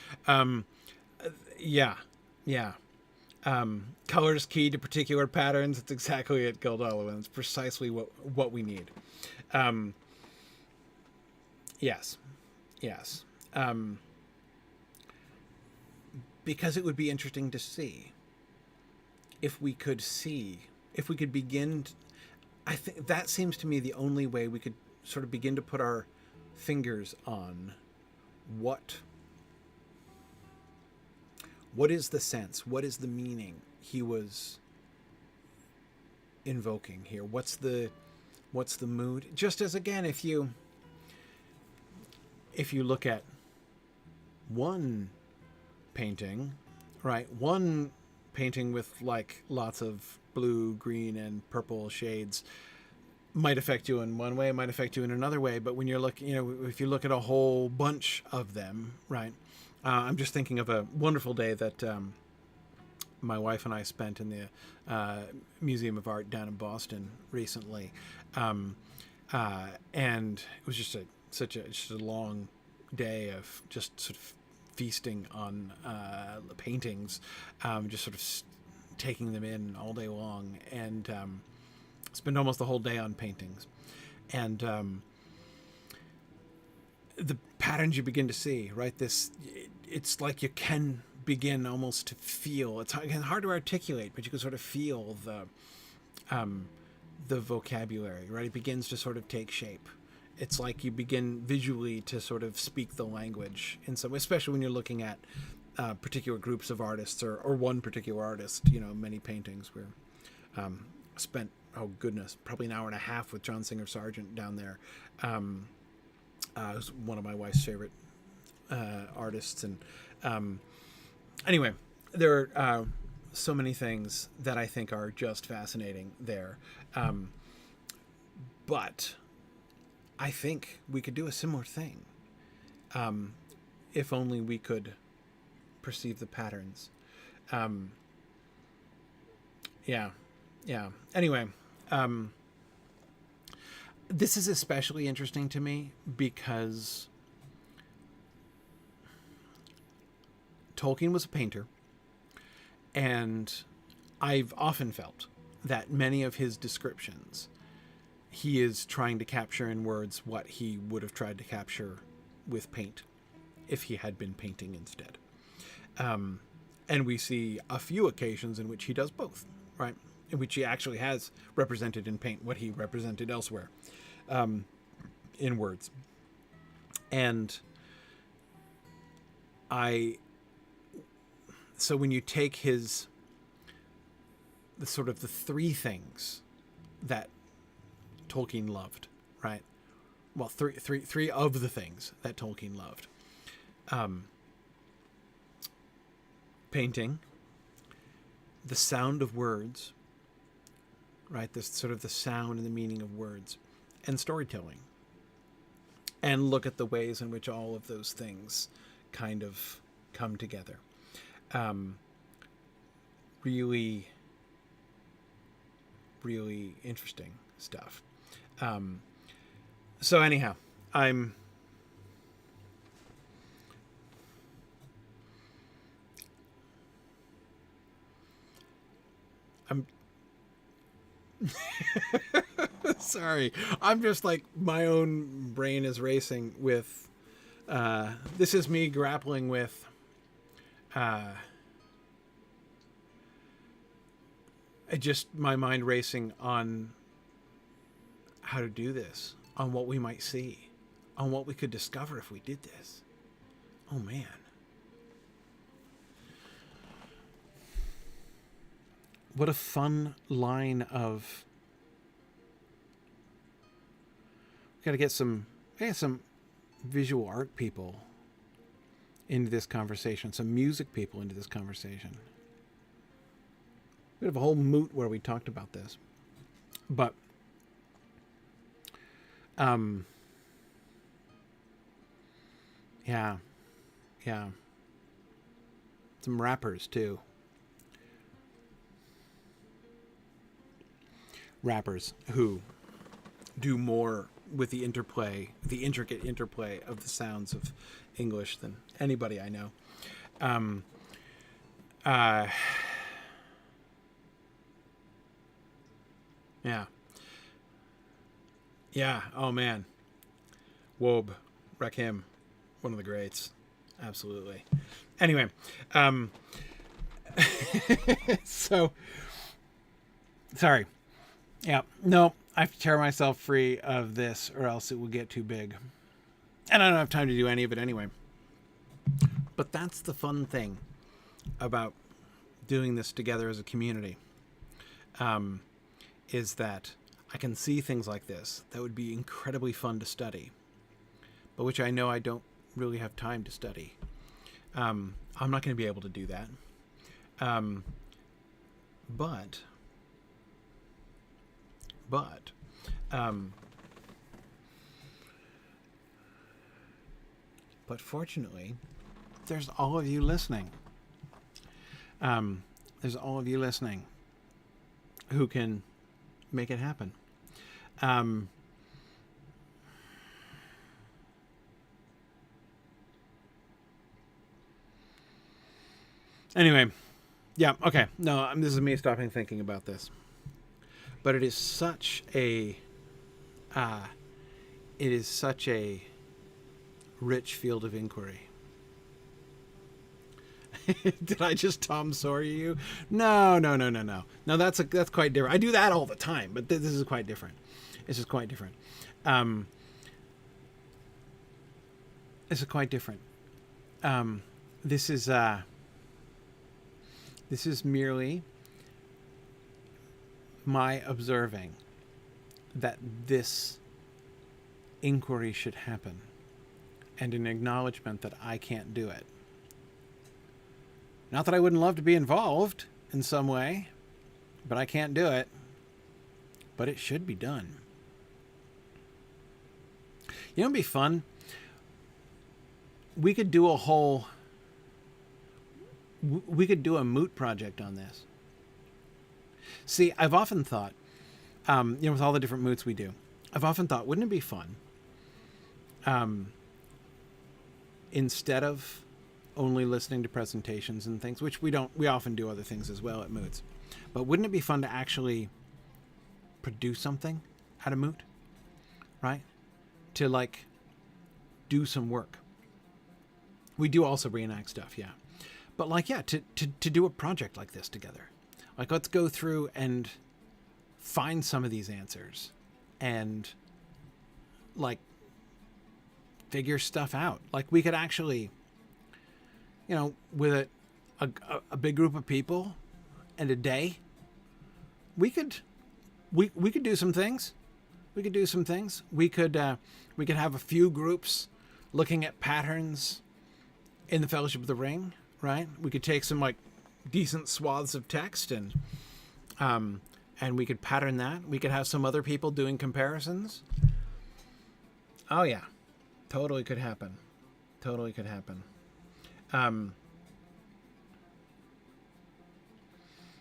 Colors keyed to particular patterns. It's exactly it, Gildolivan. It's precisely what we need. Yes. Because it would be interesting to see if we could begin. I think that seems to me the only way we could sort of begin to put our fingers on what is the sense, what is the meaning he was invoking here. What's the mood? Just as, again, if you look at one painting, right? One painting with like lots of blue, green, and purple shades might affect you in one way, might affect you in another way. But when you're looking, if you look at a whole bunch of them, right? I'm just thinking of a wonderful day that my wife and I spent in the Museum of Art down in Boston recently, and it was just such a long day of just sort of feasting on paintings, just sort of taking them in all day long, and spend almost the whole day on paintings. And the patterns you begin to see, right? It's like you can begin almost to feel. It's hard to articulate, but you can sort of feel the vocabulary, right? It begins to sort of take shape. It's like you begin visually to sort of speak the language in some way, especially when you're looking at particular groups of artists or one particular artist. Many paintings where spent, oh goodness, probably an hour and a half with John Singer Sargent down there. Who's one of my wife's favorite artists. And anyway, there are so many things that I think are just fascinating there. But I think we could do a similar thing if only we could perceive the patterns. Yeah. Anyway, this is especially interesting to me because Tolkien was a painter, And I've often felt that many of his descriptions, he is trying to capture in words what he would have tried to capture with paint if he had been painting instead. And we see a few occasions in which he does both, right? In which he actually has represented in paint what he represented elsewhere, in words. And so when you take the sort of the three things that Tolkien loved, right? Well, three of the things that Tolkien loved. Painting, the sound of words, right? This sort of the sound and the meaning of words, and storytelling. And look at the ways in which all of those things kind of come together. Really, really interesting stuff. So anyhow, I'm sorry. I'm just like, my own brain is racing with, this is me grappling with, just my mind racing on how to do this, on what we might see, on what we could discover if we did this. Oh man. What a fun line of... We got to get some visual art people into this conversation, some music people into this conversation. We have a whole moot where we talked about this. But yeah. Some rappers too. Rappers who do more with the intricate interplay of the sounds of English than anybody I know. Yeah. Oh man. Wob, Rakim, one of the greats. Absolutely. Anyway, so sorry. Yeah, no, I have to tear myself free of this or else it will get too big. And I don't have time to do any of it anyway. But that's the fun thing about doing this together as a community, is that I can see things like this that would be incredibly fun to study, but which I know I don't really have time to study. I'm not going to be able to do that. But fortunately, there's all of you listening. There's all of you listening who can make it happen. Anyway, yeah, okay. No, this is me stopping thinking about this. But it is such a rich field of inquiry. Did I just Tom Sawyer you? No. No, that's quite different. I do that all the time, but this is quite different. This is quite different. This is quite different. This is merely my observing that this inquiry should happen, and an acknowledgement that I can't do it. Not that I wouldn't love to be involved in some way, but I can't do it. But it should be done. You know, it'd be fun. We could do a Moot project on this. See, I've often thought, with all the different moots we do, I've often thought, wouldn't it be fun, instead of only listening to presentations and things, which we often do other things as well at Moots. But wouldn't it be fun to actually produce something at a Moot, right? To like do some work. We do also reenact stuff, yeah. But like, yeah, to do a project like this together. Like, let's go through and find some of these answers and like figure stuff out. Like we could actually, you know, with a big group of people and a day, we could do some things. We could do some things. We could have a few groups looking at patterns in the Fellowship of the Ring, right? We could take some like decent swaths of text and we could pattern that. We could have some other people doing comparisons. Oh yeah, totally could happen. Totally could happen.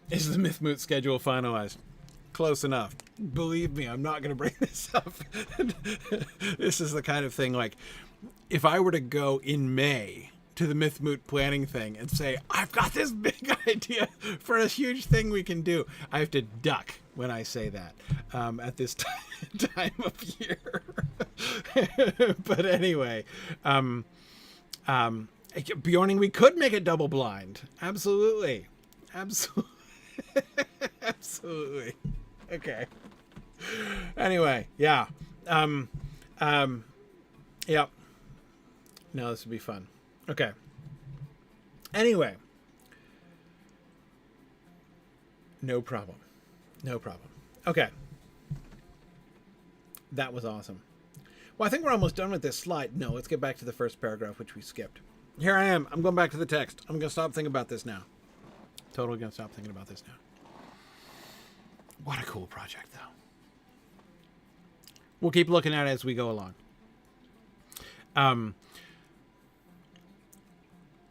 Is the Myth Moot schedule finalized? Close enough. Believe me, I'm not going to bring this up. This is the kind of thing like, if I were to go in May to the Myth Moot planning thing and say, I've got this big idea for a huge thing we can do, I have to duck when I say that at this time of year. But anyway, Bjorning, we could make it double blind. Absolutely. Absolutely. Okay. Anyway, yeah. Yep. No, this would be fun. Okay. Anyway. No problem. Okay. That was awesome. Well, I think we're almost done with this slide. No, let's get back to the first paragraph, which we skipped. Here I am. I'm going back to the text. I'm going to stop thinking about this now. Totally going to stop thinking about this now. What a cool project, though. We'll keep looking at it as we go along.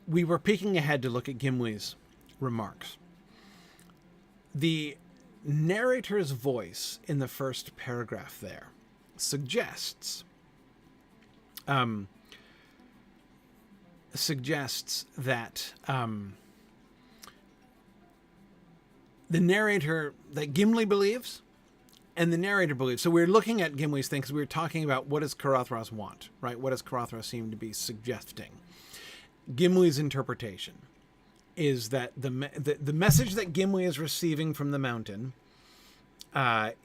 We were peeking ahead to look at Gimli's remarks. The narrator's voice in the first paragraph there suggests that the narrator, that Gimli believes, and the narrator believes. So we're looking at Gimli's thing because we were talking about what does Caradhras want, right? What does Caradhras seem to be suggesting? Gimli's interpretation is that the message that Gimli is receiving from the mountain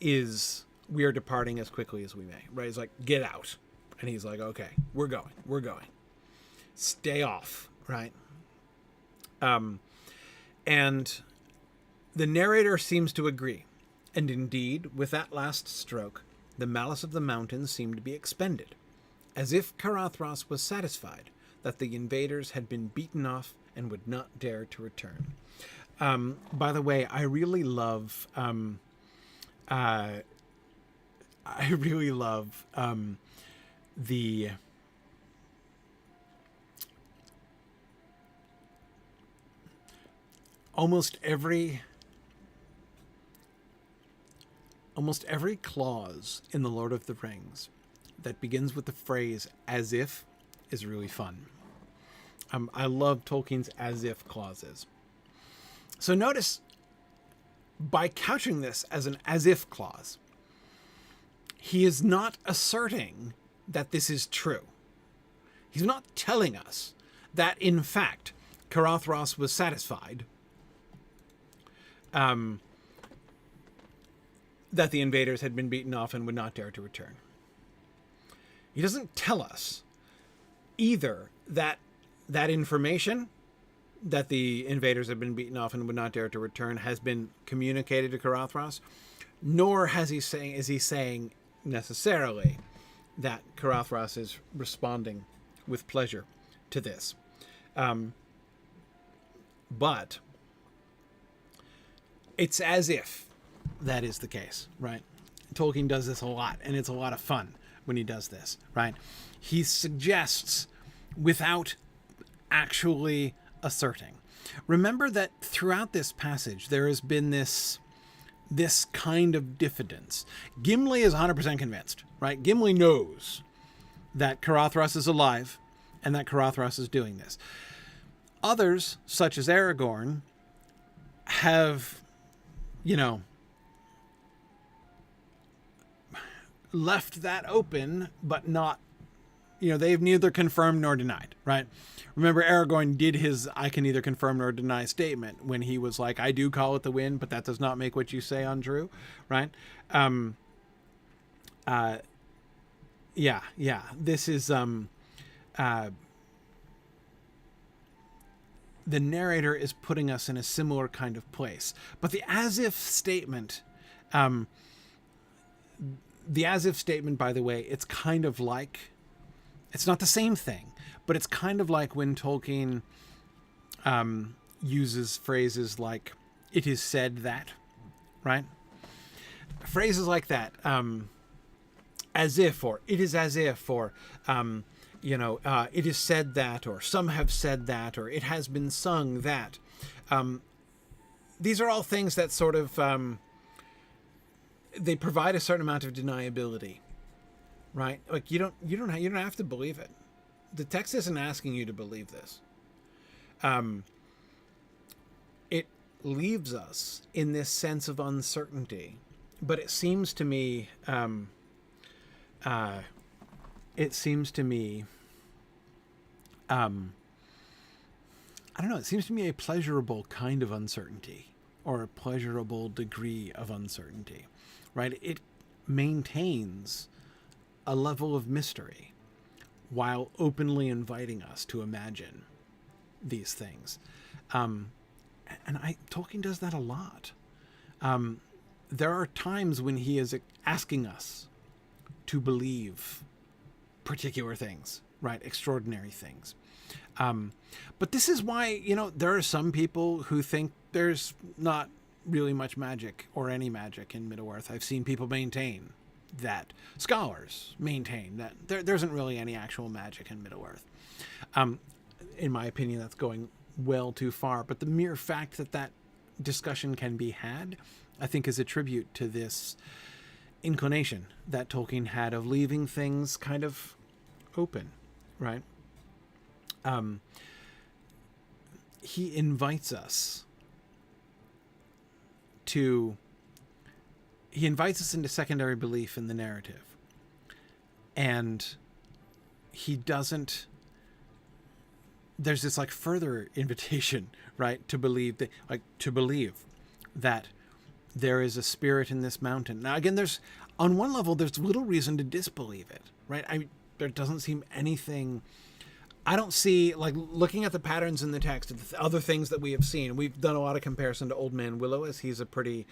is we are departing as quickly as we may, right? He's like, get out. And he's like, okay, we're going. Stay off, right? And the narrator seems to agree. And indeed, with that last stroke, the malice of the mountains seemed to be expended, as if Caradhras was satisfied that the invaders had been beaten off and would not dare to return. By the way, I really love the almost every clause in The Lord of the Rings that begins with the phrase "as if" is really fun. I love Tolkien's "as if" clauses. So notice, by couching this as an "as if" clause, he is not asserting that this is true. He's not telling us that, in fact, Caradhras was satisfied that the invaders had been beaten off and would not dare to return. He doesn't tell us either that information, that the invaders had been beaten off and would not dare to return, has been communicated to Caradhras, nor is he saying necessarily that Caradhras is responding with pleasure to this. But it's as if that is the case, right? Tolkien does this a lot, and it's a lot of fun when he does this, right? He suggests without actually asserting. Remember that throughout this passage, there has been this kind of diffidence. Gimli is 100% convinced, right? Gimli knows that Caradhras is alive and that Caradhras is doing this. Others, such as Aragorn, have, you know, left that open, but not, you know, they've neither confirmed nor denied, right? Remember, Aragorn did his I can neither confirm nor deny statement when he was like, I do call it the wind, but that does not make what you say untrue, right? This is, the narrator is putting us in a similar kind of place. But the as-if statement, by the way, it's kind of like, it's not the same thing, but it's kind of like when Tolkien uses phrases like, it is said that, right? Phrases like that, as if, or it is as if, or, it is said that, or some have said that, or it has been sung that. These are all things that sort of, they provide a certain amount of deniability, right? Like you don't have to believe it. The text isn't asking you to believe this. It leaves us in this sense of uncertainty, but it seems to me, I don't know, it seems to me a pleasurable kind of uncertainty, or a pleasurable degree of uncertainty, right? It maintains a level of mystery while openly inviting us to imagine these things. Tolkien does that a lot. There are times when he is asking us to believe particular things, right? Extraordinary things. But this is why, there are some people who think there's not really much magic or any magic in Middle-earth. I've seen people maintain that. Scholars maintain that there isn't really any actual magic in Middle-earth. In my opinion, that's going well too far. But the mere fact that discussion can be had, I think, is a tribute to this inclination that Tolkien had of leaving things kind of open, right? He invites us into secondary belief in the narrative. And there's this like further invitation, right? To believe that there is a spirit in this mountain. Now, again, on one level, there's little reason to disbelieve it, right? There doesn't seem anything. I don't see, like, looking at the patterns in the text, the other things that we have seen. We've done a lot of comparison to Old Man Willow, as he's a pretty,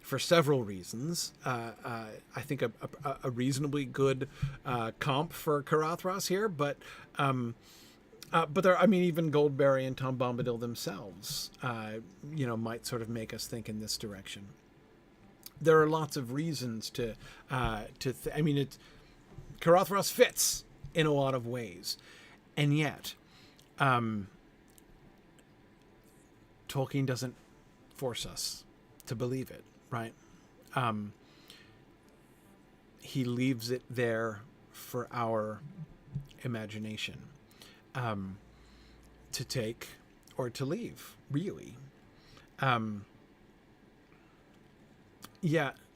for several reasons, I think a reasonably good comp for Caradhras here. But even Goldberry and Tom Bombadil themselves, might sort of make us think in this direction. There are lots of reasons Caradhras fits in a lot of ways. And yet, Tolkien doesn't force us to believe it, right? He leaves it there for our imagination to take or to leave, really.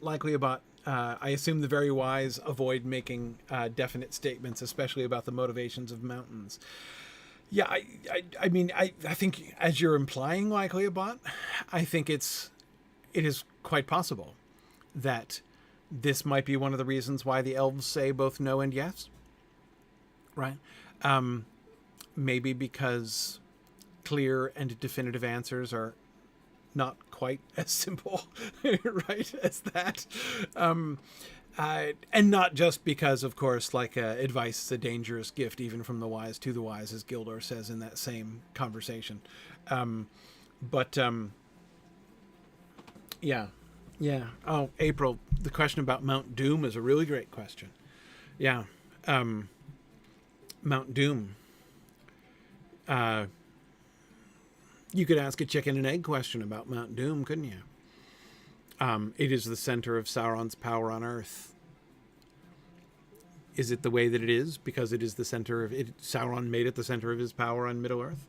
Likely about, I assume the very wise avoid making definite statements, especially about the motivations of mountains. Yeah, I think, as you're implying, likely about, I think it is quite possible that this might be one of the reasons why the elves say both no and yes, right? Maybe because clear and definitive answers are not quite as simple, right, as that. And not just because, of course, advice is a dangerous gift, even from the wise to the wise, as Gildor says in that same conversation. Oh, April, the question about Mount Doom is a really great question. Yeah. Mount Doom. You could ask a chicken and egg question about Mount Doom, couldn't you? It is the center of Sauron's power on Earth. Is it the way that it is because it is the center of it? Sauron made it the center of his power on Middle-earth.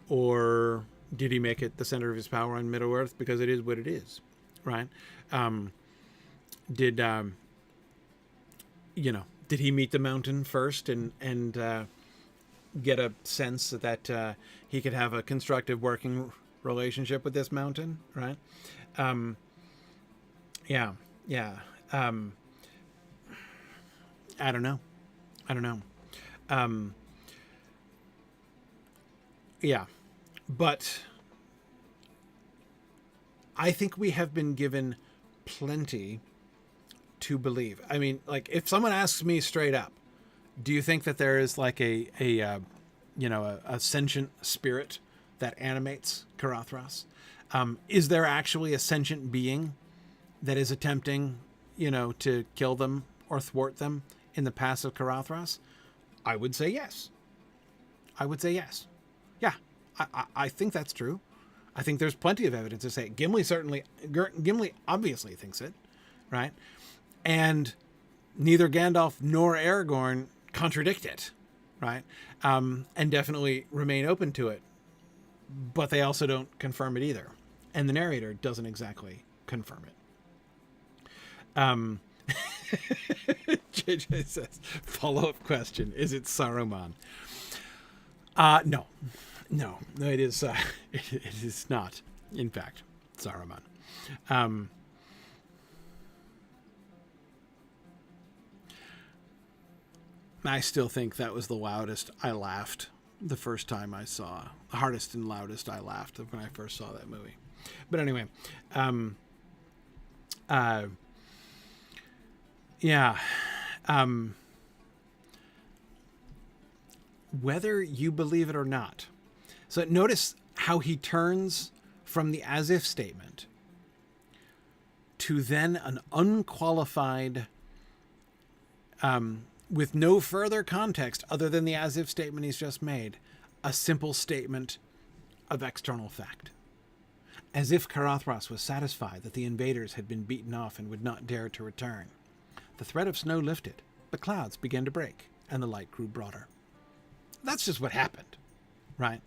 or did he make it the center of his power on Middle Earth because it is what it is, right? Did did he meet the mountain first and get a sense that he could have a constructive working relationship with this mountain, right? Yeah. I don't know. Yeah, but I think we have been given plenty to believe. I mean, like, if someone asks me straight up, do you think that there is like a sentient spirit that animates Caradhras? Is there actually a sentient being that is attempting, to kill them or thwart them in the pass of Caradhras? I would say yes. Yeah, I think that's true. I think there's plenty of evidence to say it. Gimli obviously thinks it, right? And neither Gandalf nor Aragorn contradict it, right? And definitely remain open to it. But they also don't confirm it either. And the narrator doesn't exactly confirm it. JJ says, follow-up question, is it Saruman? No, it is, it is not, in fact, Saruman. I still think that was the loudest I laughed the first time I saw, the hardest and loudest I laughed when I first saw that movie. But anyway, whether you believe it or not. So notice how he turns from the as if statement to then an unqualified, with no further context other than the as if statement he's just made, a simple statement of external fact. As if Caradhras was satisfied that the invaders had been beaten off and would not dare to return. The threat of snow lifted, the clouds began to break, and the light grew broader. That's just what happened, right?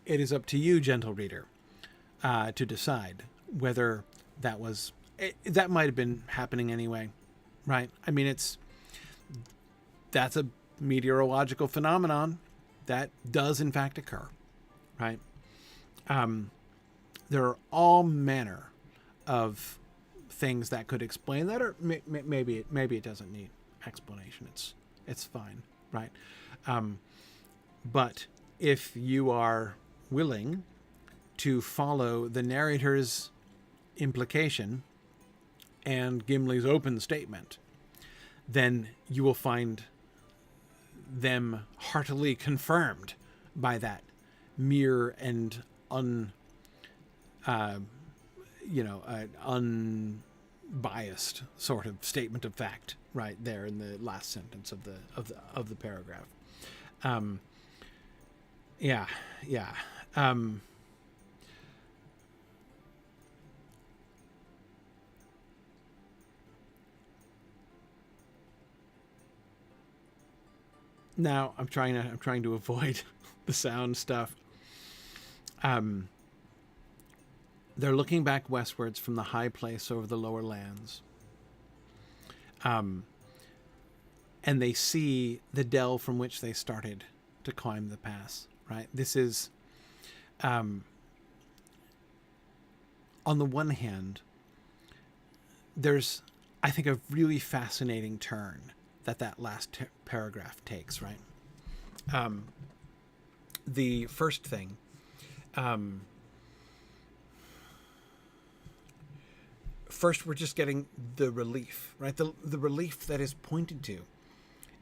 It is up to you, gentle reader, to decide whether that might have been happening anyway, right? I mean, that's a meteorological phenomenon that does in fact occur, right? There are all manner of things that could explain that, or maybe it doesn't need explanation. It's fine, right? But if you are willing to follow the narrator's implication and Gimli's open statement, then you will find them heartily confirmed by that mere and unbiased sort of statement of fact right there in the last sentence of the paragraph. Now I'm trying to avoid the sound stuff. They're looking back westwards from the high place over the lower lands. And they see the dell from which they started to climb the pass, right? This is, on the one hand, there's, I think, a really fascinating turn that last paragraph takes, right? The first thing, first we're just getting the relief, right? The relief that is pointed to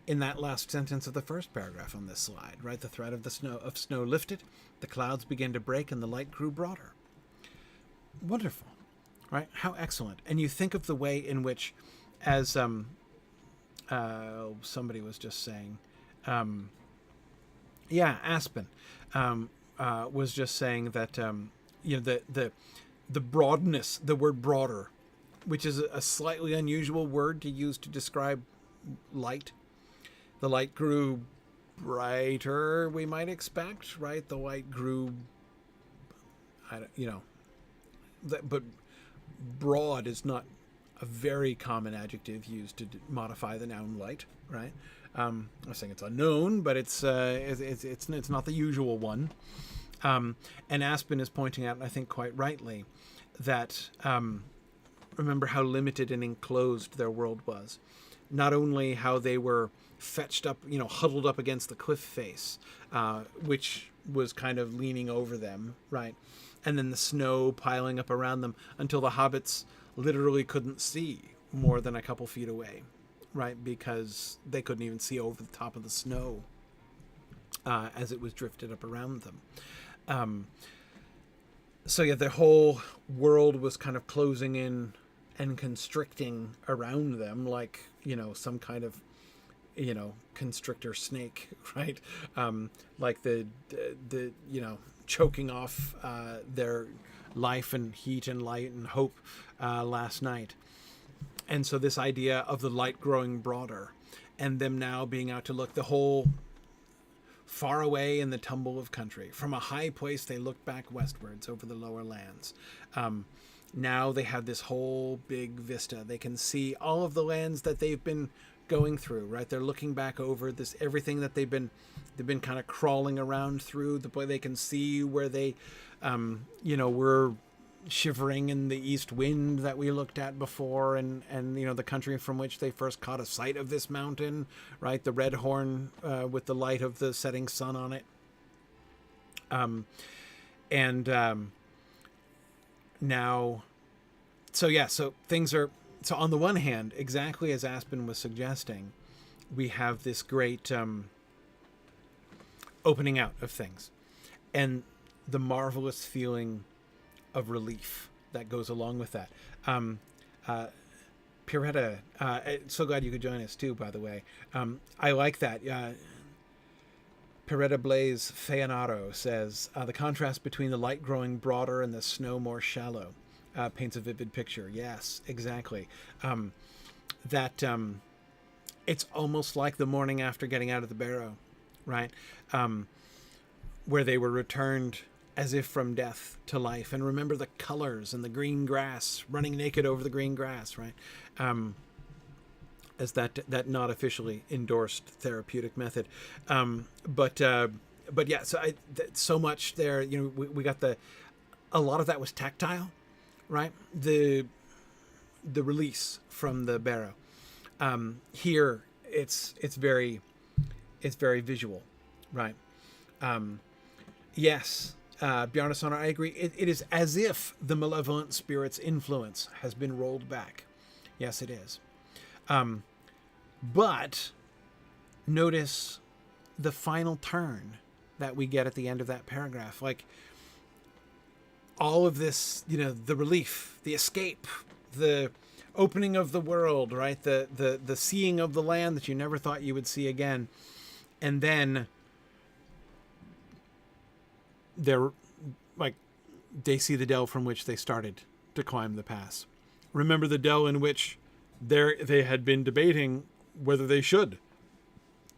in that last sentence of the first paragraph on this slide, right? The threat of snow lifted, the clouds began to break, and the light grew broader. Wonderful, right? How excellent. And you think of the way in which, as somebody was just saying, Aspen was just saying that the broadness, the word broader, which is a slightly unusual word to use to describe light. The light grew brighter, we might expect, right? The light grew, but broad is not a very common adjective used to modify the noun light, right? I'm not saying it's unknown, but it's not the usual one. And Aspen is pointing out, and I think quite rightly, that remember how limited and enclosed their world was. Not only how they were fetched up, huddled up against the cliff face, which was kind of leaning over them, right? And then the snow piling up around them until the hobbits literally couldn't see more than a couple feet away, right? Because they couldn't even see over the top of the snow as it was drifted up around them. So yeah, the whole world was kind of closing in and constricting around them like, some kind of, constrictor snake, right? Like the choking off their life and heat and light and hope last night. And so this idea of the light growing broader and them now being out to look the whole far away in the tumble of country. From a high place, they looked back westwards over the lower lands. Now they have this whole big vista. They can see all of the lands that they've been going through, right? They're looking back over this, everything that they've been kind of crawling around through. They can see where they, were shivering in the east wind that we looked at before, and the country from which they first caught a sight of this mountain, right? The red horn with the light of the setting sun on it. Now, so things are, so on the one hand, exactly as Aspen was suggesting, we have this great opening out of things and the marvelous feeling of relief that goes along with that. Piretta, so glad you could join us too, by the way. I like that. Piretta Blaze Feanaro says, the contrast between the light growing broader and the snow more shallow paints a vivid picture. Yes, exactly. It's almost like the morning after getting out of the barrow, right? Where they were returned as if from death to life. And remember the colors and the green grass, running naked over the green grass, right? As that not officially endorsed therapeutic method. But yeah, so much there, we got a lot of that was tactile, right? The release from the barrow. Here it's very visual, right? Yes, Bjarnason, I agree. It is as if the malevolent spirit's influence has been rolled back. Yes, it is. But notice the final turn that we get at the end of that paragraph. Like all of this, the relief, the escape, the opening of the world, right? The seeing of the land that you never thought you would see again. And then they see the dell from which they started to climb the pass. Remember the dell in which they had been debating whether they should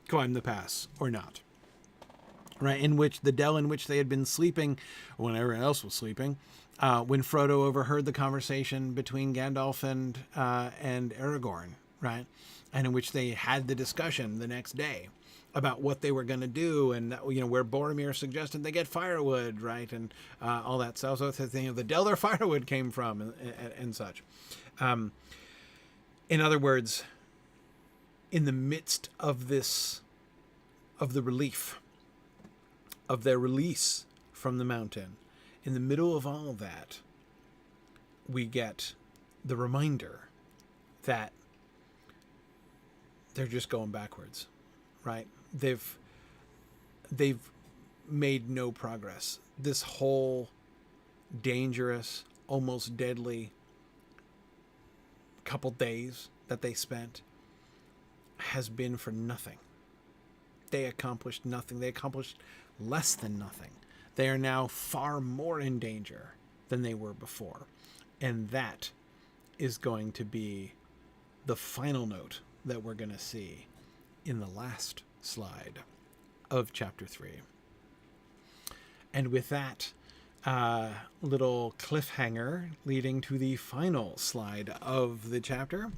climb the pass or not, right? The dell in which they had been sleeping when everyone else was sleeping, when Frodo overheard the conversation between Gandalf and Aragorn, right? And in which they had the discussion the next day about what they were going to do, and where Boromir suggested they get firewood, right, and all that. So the thing of the dell their firewood came from, and such. In other words, in the midst of the relief of their release from the mountain, in the middle of all of that, we get the reminder that they're just going backwards, right? They've made no progress. This whole dangerous, almost deadly couple days that they spent has been for nothing. They accomplished nothing. They accomplished less than nothing. They are now far more in danger than they were before. And that is going to be the final note that we're going to see in the last slide. of chapter 3. And with that little cliffhanger leading to the final slide of the chapter,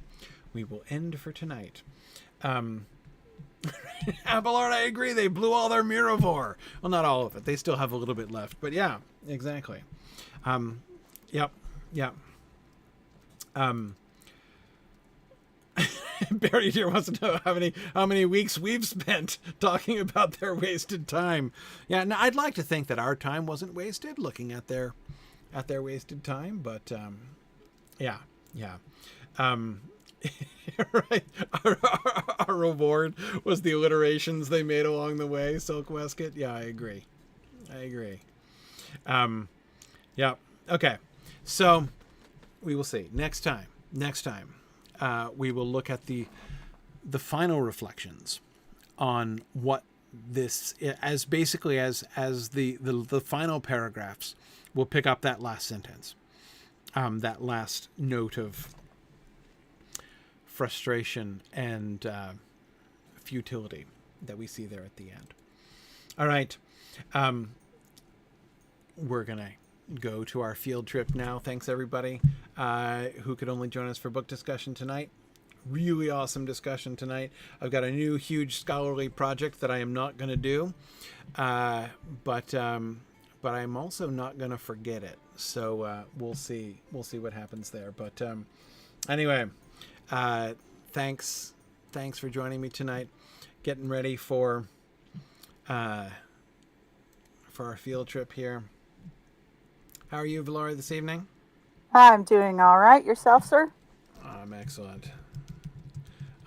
we will end for tonight. Abelard, I agree. They blew all their Miravor. Well, not all of it. They still have a little bit left. But yeah, exactly. Yep. Barry Deer wants to know how many weeks we've spent talking about their wasted time. Yeah, now I'd like to think that our time wasn't wasted looking at their wasted time, but yeah. Right. Our reward was the alliterations they made along the way. Silk Westcott. Yeah, I agree. Yeah. Okay. So we will see next time. We will look at the final reflections on what this as basically as the final paragraphs will pick up that last sentence, that last note of frustration and futility that we see there at the end. All right. We're going to go to our field trip now. Thanks, everybody who could only join us for book discussion tonight. Really awesome discussion tonight. I've got a new huge scholarly project that I am not going to do, but I'm also not going to forget it. So we'll see what happens there. But anyway, thanks for joining me tonight. Getting ready for our field trip here. How are you, Valora, this evening? I'm doing all right. Yourself, sir? I'm excellent.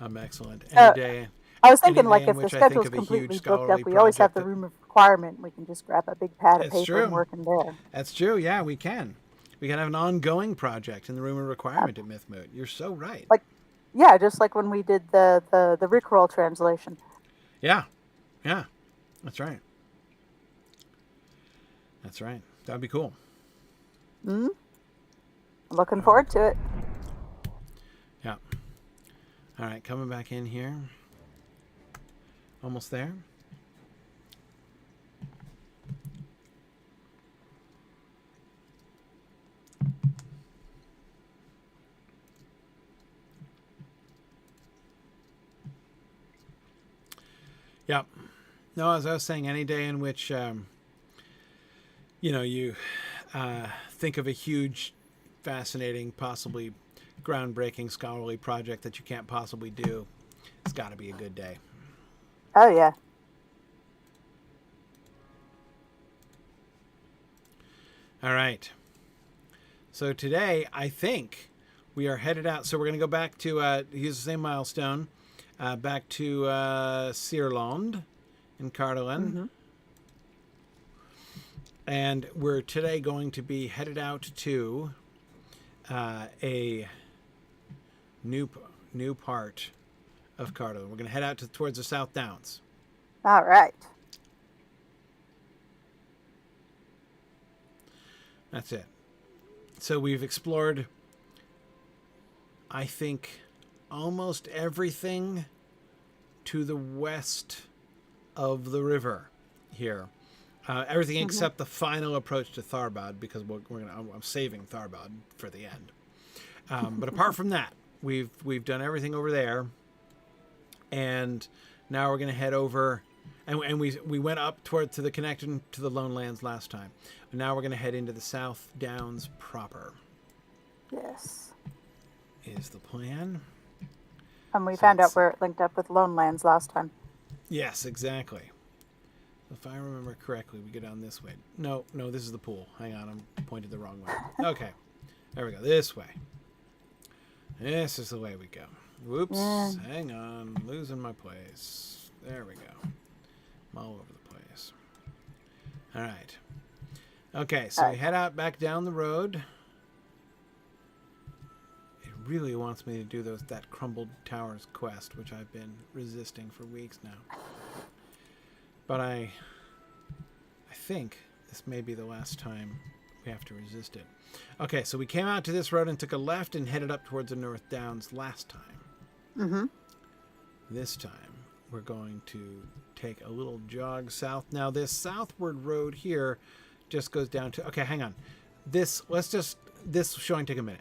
Any day. I was thinking, like, if the schedule's completely booked up, we always have the room of requirement. We can just grab a big pad of paper and work in there. That's true. Yeah, we can. We can have an ongoing project in the room of requirement at Moot. You're so right. Just like when we did the Rickroll translation. Yeah. That's right. That'd be cool. Mm-hmm. Looking forward to it. Yeah. All right, coming back in here. Almost there. Yeah. No, as I was saying, any day in which, you think of a huge, fascinating, possibly groundbreaking scholarly project that you can't possibly do, it's got to be a good day. Oh, yeah. All right. So today, I think we are headed out. So we're going to go back to, use the same milestone, back to Seerland in Caradhras. Mm-hmm. And we're today going to be headed out to a new part of Caradhras. We're going to head out towards the South Downs. All right. That's it. So we've explored, I think, almost everything to the west of the river here. Everything except the final approach to Tharbad, because I'm saving Tharbad for the end. But apart from that, we've done everything over there, and now we're going to head over, and we went up to the connection to the Lone Lands last time. And now we're going to head into the South Downs proper. Yes. Is the plan. And we found out where it linked up with Lone Lands last time. Yes, exactly. If I remember correctly, we go down this way. No, this is the pool. Hang on, I'm pointed the wrong way. Okay, there we go. This way. This is the way we go. Whoops, hang on. Losing my place. There we go. I'm all over the place. All right. Okay, so we head out back down the road. It really wants me to do that Crumbled Towers quest, which I've been resisting for weeks now. But I think this may be the last time we have to resist it. Okay, so we came out to this road and took a left and headed up towards the North Downs last time. Mm-hmm. This time, we're going to take a little jog south. Now this southward road here just goes down to, okay, hang on. This showing take a minute.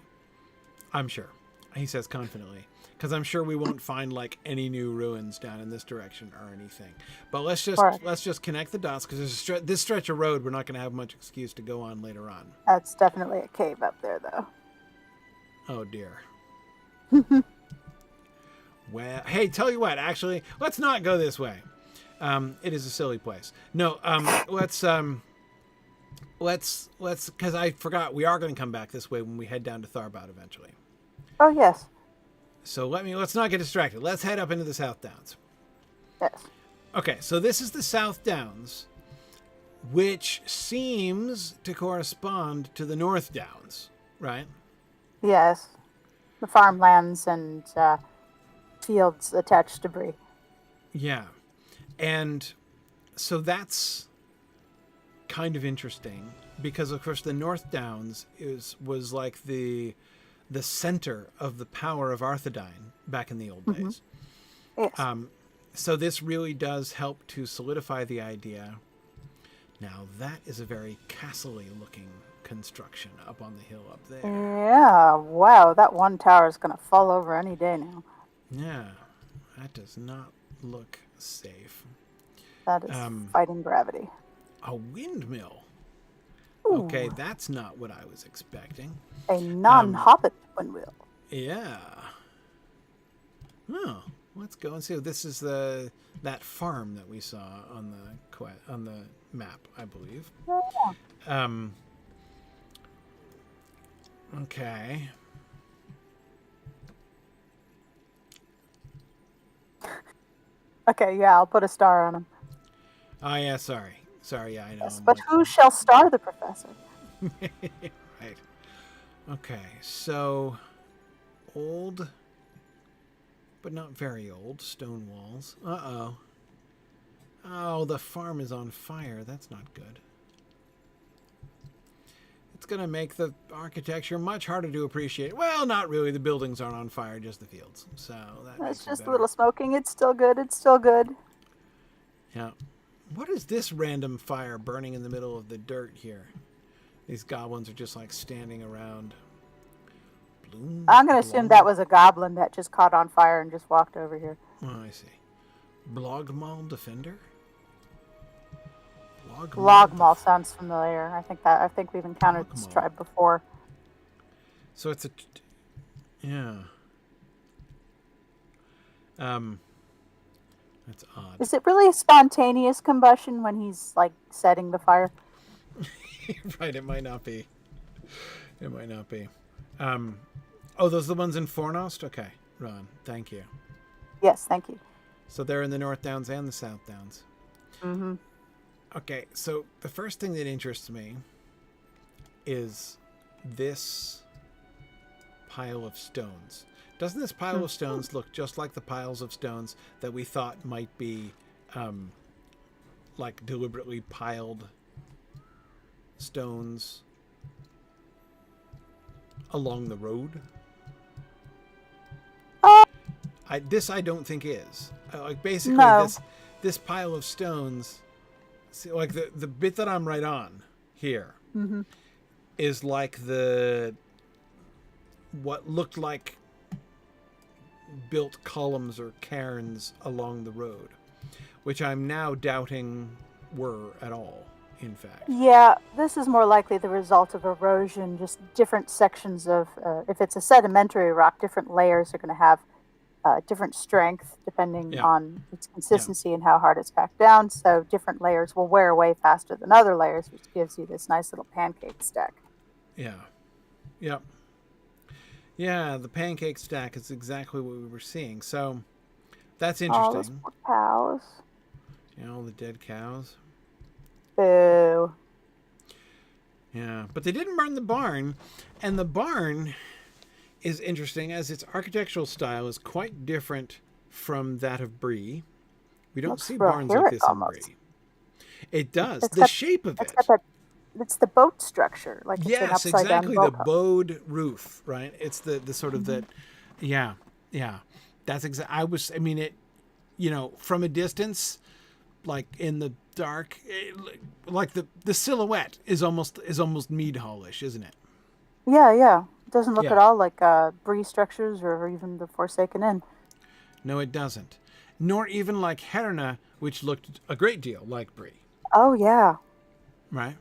I'm sure, he says confidently, because I'm sure we won't find like any new ruins down in this direction or anything. But let's just connect the dots, because this stretch of road we're not going to have much excuse to go on later on. That's definitely a cave up there, though. Oh dear. Well, hey, tell you what, actually, let's not go this way. It is a silly place. No, let's, because I forgot we are going to come back this way when we head down to Tharbad eventually. Oh, yes. So let's not get distracted. Let's head up into the South Downs. Yes. Okay, so this is the South Downs, which seems to correspond to the North Downs, right? Yes. The farmlands and fields attached to Bree. Yeah. And so that's kind of interesting, because of course the North Downs was like the center of the power of Arthedain back in the old days. Yes. So this really does help to solidify the idea. Now that is a very castle-y looking construction up on the hill up there. Yeah, wow, that one tower is going to fall over any day now. Yeah, that does not look safe. That is fighting gravity. A windmill. Ooh. Okay, that's not what I was expecting. A non-hobbit windmill. Yeah. Oh, let's go and see. This is that farm that we saw on the map, I believe. Yeah. Okay. Okay, yeah, I'll put a star on him. Oh yeah, sorry, yeah, I know. Yes, but who shall star the professor? Right. Okay, so old, but not very old, stone walls. Uh-oh. Oh, the farm is on fire. That's not good. It's going to make the architecture much harder to appreciate. Well, not really. The buildings aren't on fire, just the fields. So it's just a little smoking. It's still good. It's still good. Yeah. What is this random fire burning in the middle of the dirt here? These goblins are just like standing around. I'm going to assume that was a goblin that just caught on fire and just walked over here. Oh, I see. Blogmaul Defender? Blogmaul sounds familiar. I think we've encountered this tribe before. So it's yeah. That's odd. Is it really spontaneous combustion when he's like setting the fire? Right, it might not be. Oh, those are the ones in Fornost? Okay, Ron, thank you. Yes, thank you. So they're in the North Downs and the South Downs. Mm-hmm. Okay, so the first thing that interests me is this pile of stones. Doesn't this pile of stones look just like the piles of stones that we thought might be like deliberately piled stones along the road? I don't think is. Like basically no. this pile of stones, see, like the bit that I'm right on here is like what looked like built columns or cairns along the road, which I'm now doubting were at all, in fact. Yeah, this is more likely the result of erosion, just different sections of, if it's a sedimentary rock, different layers are going to have different strength depending on its consistency and how hard it's packed down. So different layers will wear away faster than other layers, which gives you this nice little pancake stack. Yeah. Yep. Yeah, the pancake stack is exactly what we were seeing. So that's interesting. All those poor cows. Yeah, all the dead cows. Boo. Yeah, but they didn't burn the barn. And the barn is interesting as its architectural style is quite different from that of Bree. We don't see barns like this in Bree. It does. The shape of it. It's the boat structure. Like it's an upside down boat. The bowed roof, right? It's the sort of that. Yeah. That's exactly. I mean, it, from a distance, like in the dark, like the silhouette is almost mead hallish, isn't it? Yeah, yeah. It doesn't look Yeah. at all like Bree structures or even the Forsaken Inn. No, it doesn't. Nor even like Herna, which looked a great deal like Bree. Oh, yeah. Right?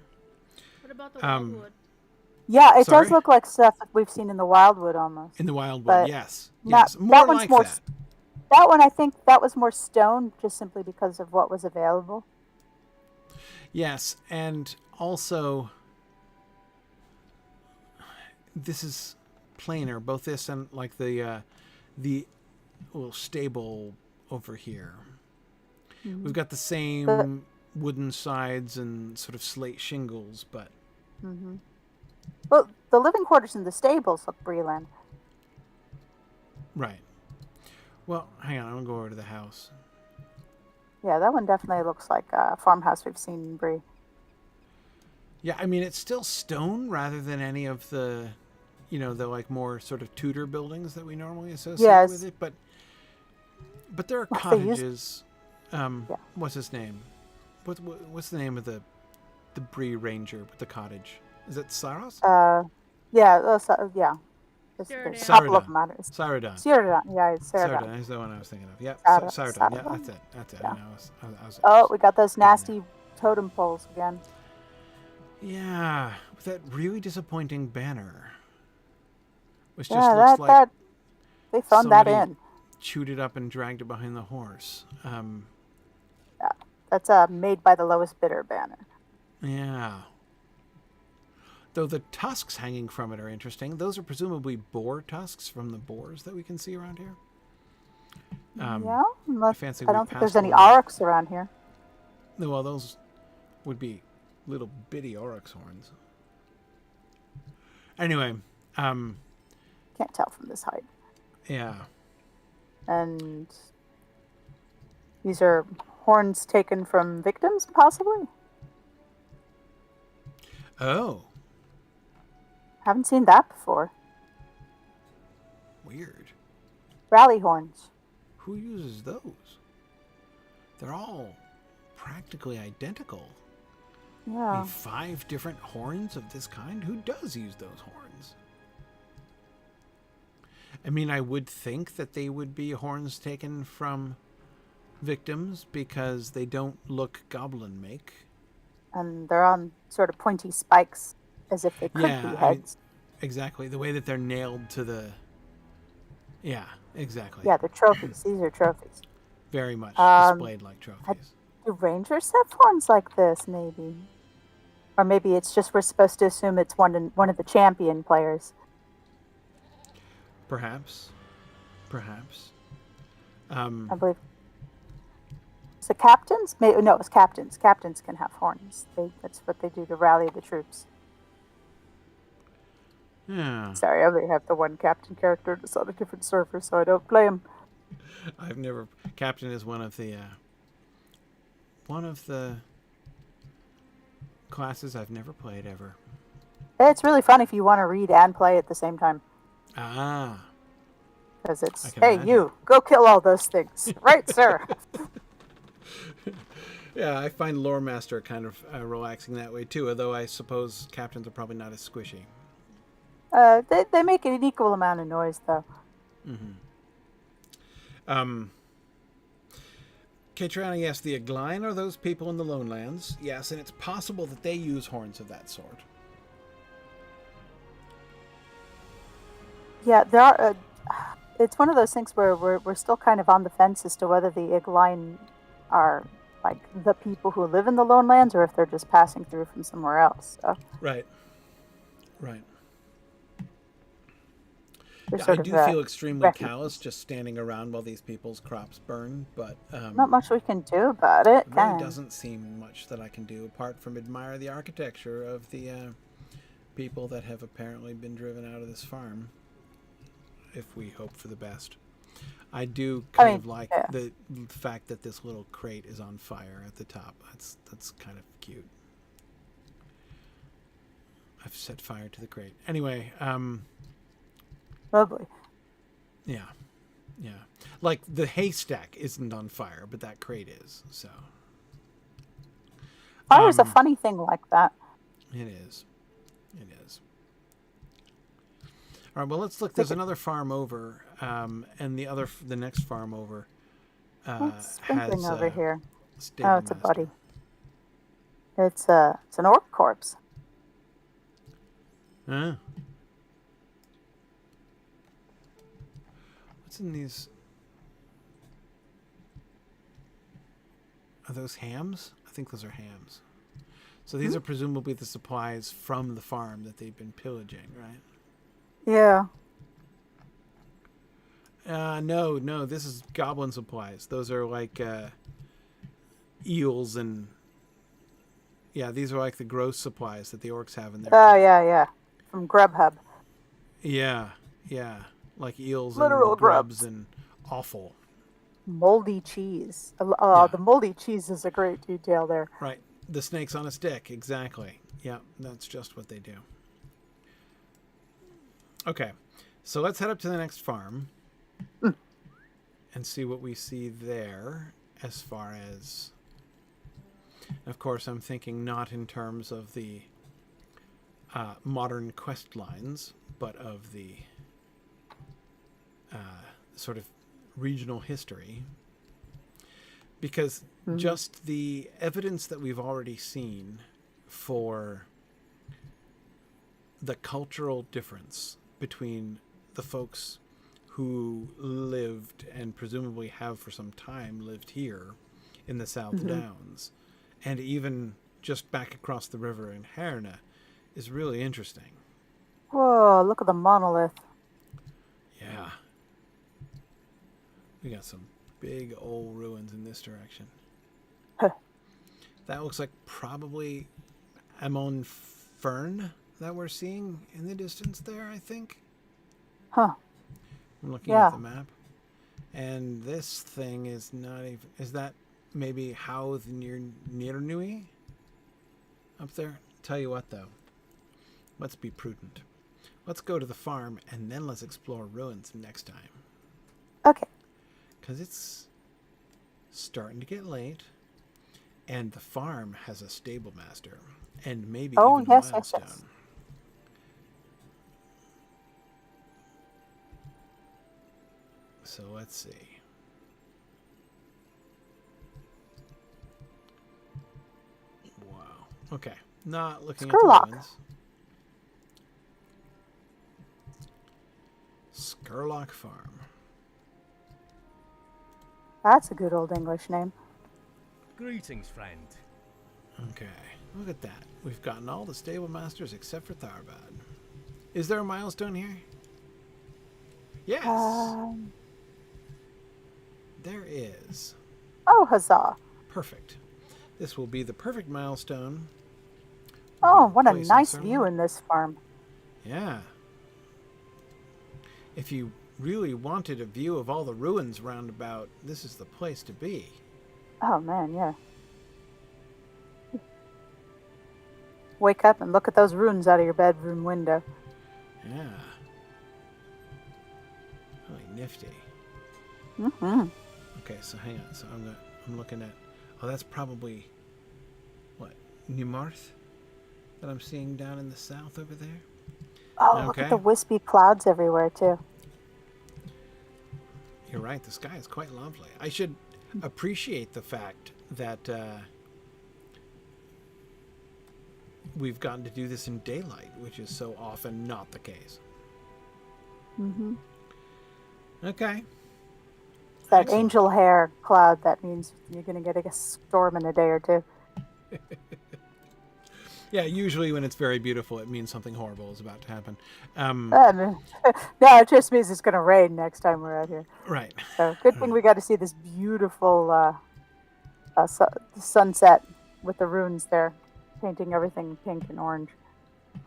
What about the Wildwood? Yeah, it does Sorry? look like stuff that we've seen in the Wildwood almost. In the Wildwood, But yes. not Yes. More that one's like more. that. That one, I think, that was more stone, just simply because of what was available. Yes, and also this is plainer. Both this and like the little stable over here. Mm-hmm. We've got the same wooden sides and sort of slate shingles, but Mm-hmm. Well, the living quarters in the stables look Breeland. right. Well, hang on. I'm gonna go over to the house. Yeah, that one definitely looks like a farmhouse we've seen in Bree. Yeah, I mean it's still stone rather than any of the, the like more sort of Tudor buildings that we normally associate with it. But there are cottages. Yeah. What's his name? What's the name of the Bree Ranger with the cottage? Is it Saros? Yeah, yeah. There's a couple of them. Saradon. Saradon, yeah, it's Saradon. Saradon is the one I was thinking of. Yeah, Saradon. Saradon. Yeah, that's it. That's it. Yeah. I was Oh, we got those nasty totem poles again. Yeah, with that really disappointing banner. Which Yeah, just looks like they phoned that in. Chewed it up and dragged it behind the horse. Yeah, that's made by the lowest bidder banner. Yeah. Though the tusks hanging from it are interesting. Those are presumably boar tusks from the boars that we can see around here. Yeah, unless, I don't think there's any aurochs around here. No, well, those would be little bitty aurochs horns. Anyway, can't tell from this height. Yeah. And these are horns taken from victims, possibly? Oh. Haven't seen that before. Weird. Rally horns. Who uses those? They're all practically identical. Yeah. I mean, 5 different horns of this kind? Who does use those horns? I mean, I would think that they would be horns taken from victims because they don't look goblin-make. And they're on sort of pointy spikes, as if they could be heads. Exactly. The way that they're nailed to the... Yeah, exactly. Yeah, they're trophies. These are trophies. Very much displayed like trophies. Do rangers have horns like this, maybe? Or maybe it's just we're supposed to assume it's one of the champion players. Perhaps. I believe. Is it captains? No, it's captains. Captains can have horns. That's what they do to rally the troops. Yeah. Sorry, I only have the one captain character. It's on a different server, so I don't play him. I've never... Captain is one of the classes I've never played ever. It's really fun if you want to read and play at the same time. Ah. Because it's, hey, imagine. You, go kill all those things. Right, sir. Yeah, I find Lore Master kind of relaxing that way, too, although I suppose captains are probably not as squishy. They make an equal amount of noise, though. Mm-hmm. Catriana, yes, the Agline are those people in the Lonelands. Yes, and it's possible that they use horns of that sort. Yeah, there are... it's one of those things where we're still kind of on the fence as to whether the Agline are like the people who live in the Lonelands or if they're just passing through from somewhere else. So. Right. Yeah, I do feel extremely callous just standing around while these people's crops burn, but... not much we can do about it. It really doesn't seem much that I can do apart from admire the architecture of the people that have apparently been driven out of this farm, if we hope for the best. I do kind of like the fact that this little crate is on fire at the top. That's kind of cute. I've set fire to the crate. Anyway, lovely. Yeah. Like the haystack isn't on fire, but that crate is. So. Fire's a funny thing like that. It is. It is. All right. Well, let's look. There's another farm over, and the next farm over What's sprinkling has over here? stable Oh, it's a master. buddy. It's an orc corpse. Huh? What's in these? Are those hams? I think those are hams. So these are presumably the supplies from the farm that they've been pillaging, right? Yeah. No, this is goblin supplies. Those are like eels and... Yeah, these are like the gross supplies that the orcs have in their... Oh, yeah. From Grubhub. Yeah. Like eels Literal and grubs and offal. Moldy cheese. Yeah. The moldy cheese is a great detail there. Right. The snakes on a stick, exactly. Yeah, that's just what they do. Okay, so let's head up to the next farm and see what we see there as far as... Of course, I'm thinking not in terms of the modern quest lines, but of the sort of regional history. Because just the evidence that we've already seen for the cultural difference between the folks who lived and presumably have for some time lived here in the South Downs, and even just back across the river in Herna, is really interesting. Whoa, look at the monolith. Yeah. We got some big old ruins in this direction. That looks like probably Amon Fern that we're seeing in the distance there, I think. Huh. I'm looking at the map. And this thing is not even... Is that maybe Howth near Nirnui? Up there? Tell you what, though. Let's be prudent. Let's go to the farm, and then let's explore ruins next time. Okay. Because it's starting to get late, and the farm has a stable master, and maybe even a milestone. Yes. So let's see. Wow. Okay. Not looking at the ruins. Skurlock Farm. That's a good old English name. Greetings, friend. Okay. Look at that. We've gotten all the stable masters except for Tharbad. Is there a milestone here? Yes. There is. Oh, huzzah. Perfect. This will be the perfect milestone. Oh, what a nice view in this farm. Yeah. If you really wanted a view of all the ruins round about, this is the place to be. Oh, man, yeah. Wake up and look at those ruins out of your bedroom window. Yeah. Really nifty. Okay, so hang on. So I'm looking at... Oh, that's probably... What? Nimarth? That I'm seeing down in the south over there? Oh, okay. Look at the wispy clouds everywhere, too. You're right. The sky is quite lovely. I should appreciate the fact that we've gotten to do this in daylight, which is so often not the case. Okay. That angel hair cloud, that means you're going to get a storm in a day or two. Yeah, usually when it's very beautiful, it means something horrible is about to happen. No, it just means it's going to rain next time we're out here. Right. So good thing we got to see this beautiful sunset with the runes there, painting everything pink and orange.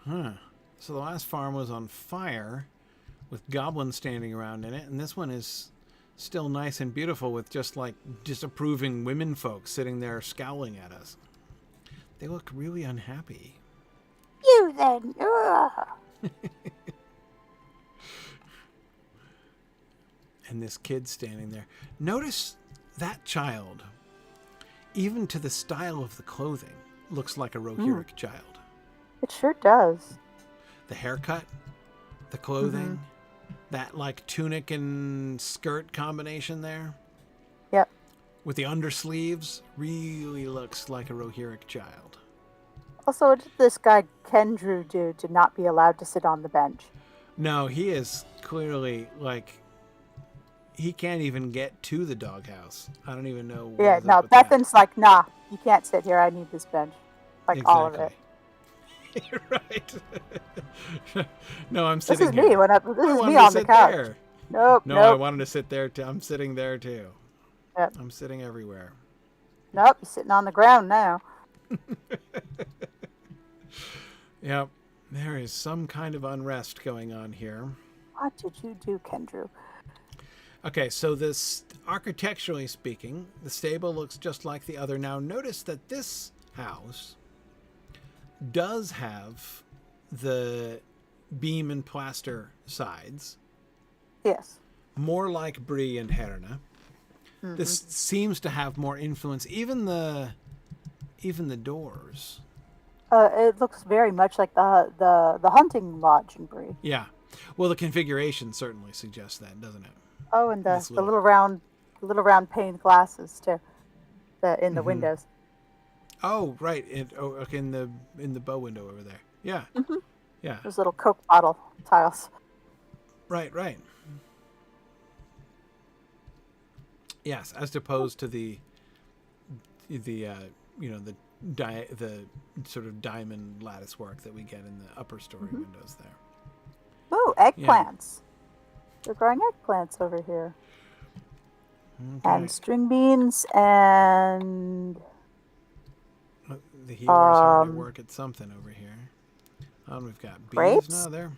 Huh. So the last farm was on fire with goblins standing around in it, and this one is still nice and beautiful with just like disapproving women folks sitting there scowling at us. They look really unhappy. You then. Ugh. And this kid standing there. Notice that child, even to the style of the clothing, looks like a Rohirric child. It sure does. The haircut, the clothing, that like tunic and skirt combination there. Yep. With the undersleeves, really looks like a Rohirric child. Also, what did this guy Kendrew do to not be allowed to sit on the bench? No, he is clearly like he can't even get to the doghouse. I don't even know. What Yeah, is no, up with that. Bethan's like, nah, you can't sit here. I need this bench. Like all of it. Right. No, I'm This sitting is here. me when this I is wanted me to on the sit couch. there. Nope. No, I nope. wanted to sit there too. I'm sitting there too. Yep. I'm sitting everywhere. Nope. You're sitting on the ground now. Yep. There is some kind of unrest going on here. What did you do, Kendrew? Okay, so this, architecturally speaking, the stable looks just like the other. Now, notice that this house does have the beam and plaster sides, Yes. more like Bree and Herna. This seems to have more influence. Even the doors. It looks very much like the hunting lodge in Bree. Yeah. Well, the configuration certainly suggests that, doesn't it? Oh, and This the little round pane glasses too, in the windows. Oh, right. Okay, in the bow window over there. Yeah. Yeah. Those little Coke bottle tiles. Right. Yes, as opposed to the sort of diamond lattice work that we get in the upper story windows there. Ooh, eggplants. They're growing eggplants over here. Okay. And string beans and The healer's hard at work at something over here. We've got bees. grapes? No,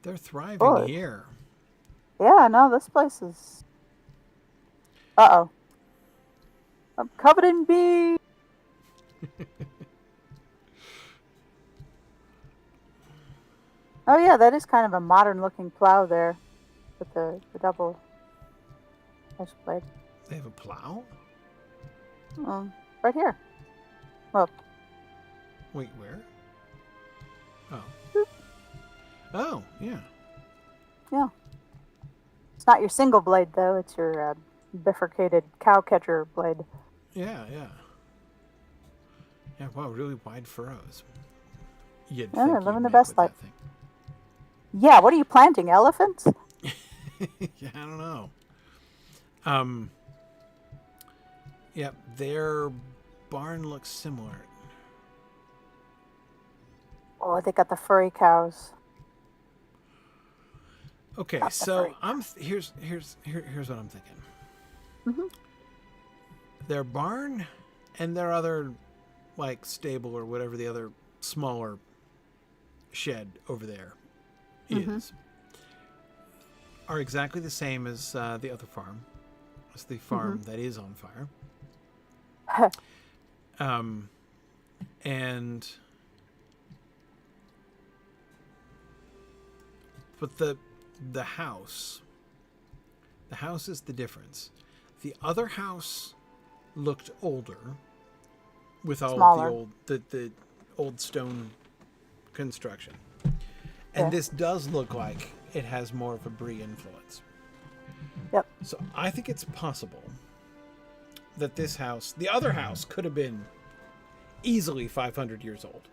they're thriving Good. here. Yeah, no, this place is. Uh-oh. I'm covered in bees. Oh yeah, that is kind of a modern-looking plow there, with the double edge blade. They have a plow? Right here. Well, Wait, where? Oh. Oh, yeah. yeah. It's not your single blade though; it's your bifurcated cow catcher blade. Yeah. Yeah, wow, really wide furrows. You'd Yeah, think they're you'd living the make best with life. that thing. Yeah, what are you planting? Elephants? Yeah, I don't know. Yep, their barn looks similar. Oh, they got the furry cows. Okay, Not the so furry here's what I'm thinking. Their barn and their other like stable or whatever the other smaller shed over there is are exactly the same as the other farm. It's the farm that is on fire. But the house is the difference. The other house looked older with all Smaller. of the old stone construction. And this does look like it has more of a Brie influence. Yep. So I think it's possible that this house, the other house, could have been easily 500 years old.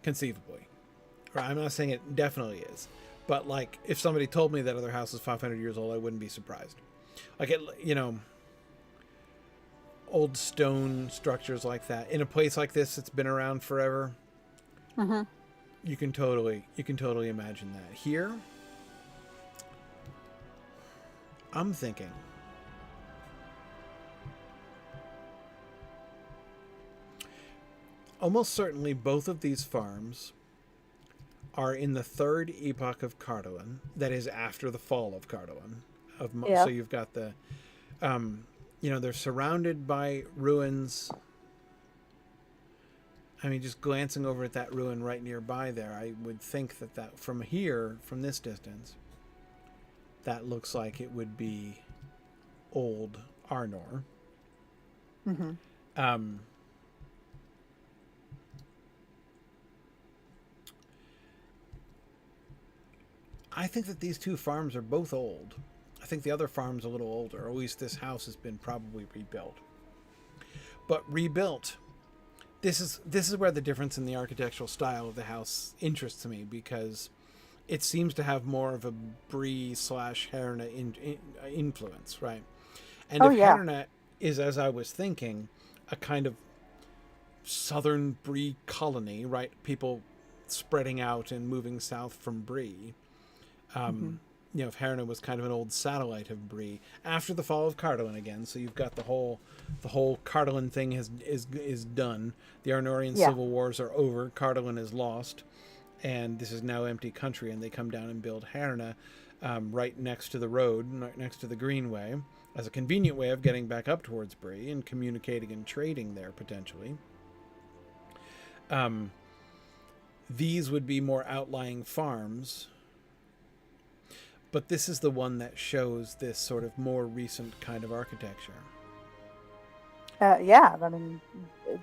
Conceivably. Right, I'm not saying it definitely is. But, like, if somebody told me that other house is 500 years old, I wouldn't be surprised. Like, old stone structures like that. In a place like this that's been around forever, you can totally imagine that. Here, I'm thinking almost certainly both of these farms are in the third epoch of Cardolan, that is after the fall of Cardolan. So you've got the, they're surrounded by ruins. I mean, just glancing over at that ruin right nearby there, I would think that from here, from this distance, that looks like it would be old Arnor. I think that these two farms are both old. I think the other farm's a little older, or at least this house has been probably rebuilt. But rebuilt, this is where the difference in the architectural style of the house interests me, because it seems to have more of a Brie/Herna influence, right? And if Herna is, as I was thinking, a kind of southern Brie colony, right? People spreading out and moving south from Brie. If Herna was kind of an old satellite of Brie after the fall of Cardolan again, so you've got the whole Cardolan thing is done. The Arnorian civil wars are over. Cardolan is lost, and this is now empty country. And they come down and build Herna right next to the road, right next to the Greenway, as a convenient way of getting back up towards Brie and communicating and trading there potentially. These would be more outlying farms. But this is the one that shows this sort of more recent kind of architecture. Yeah, I mean,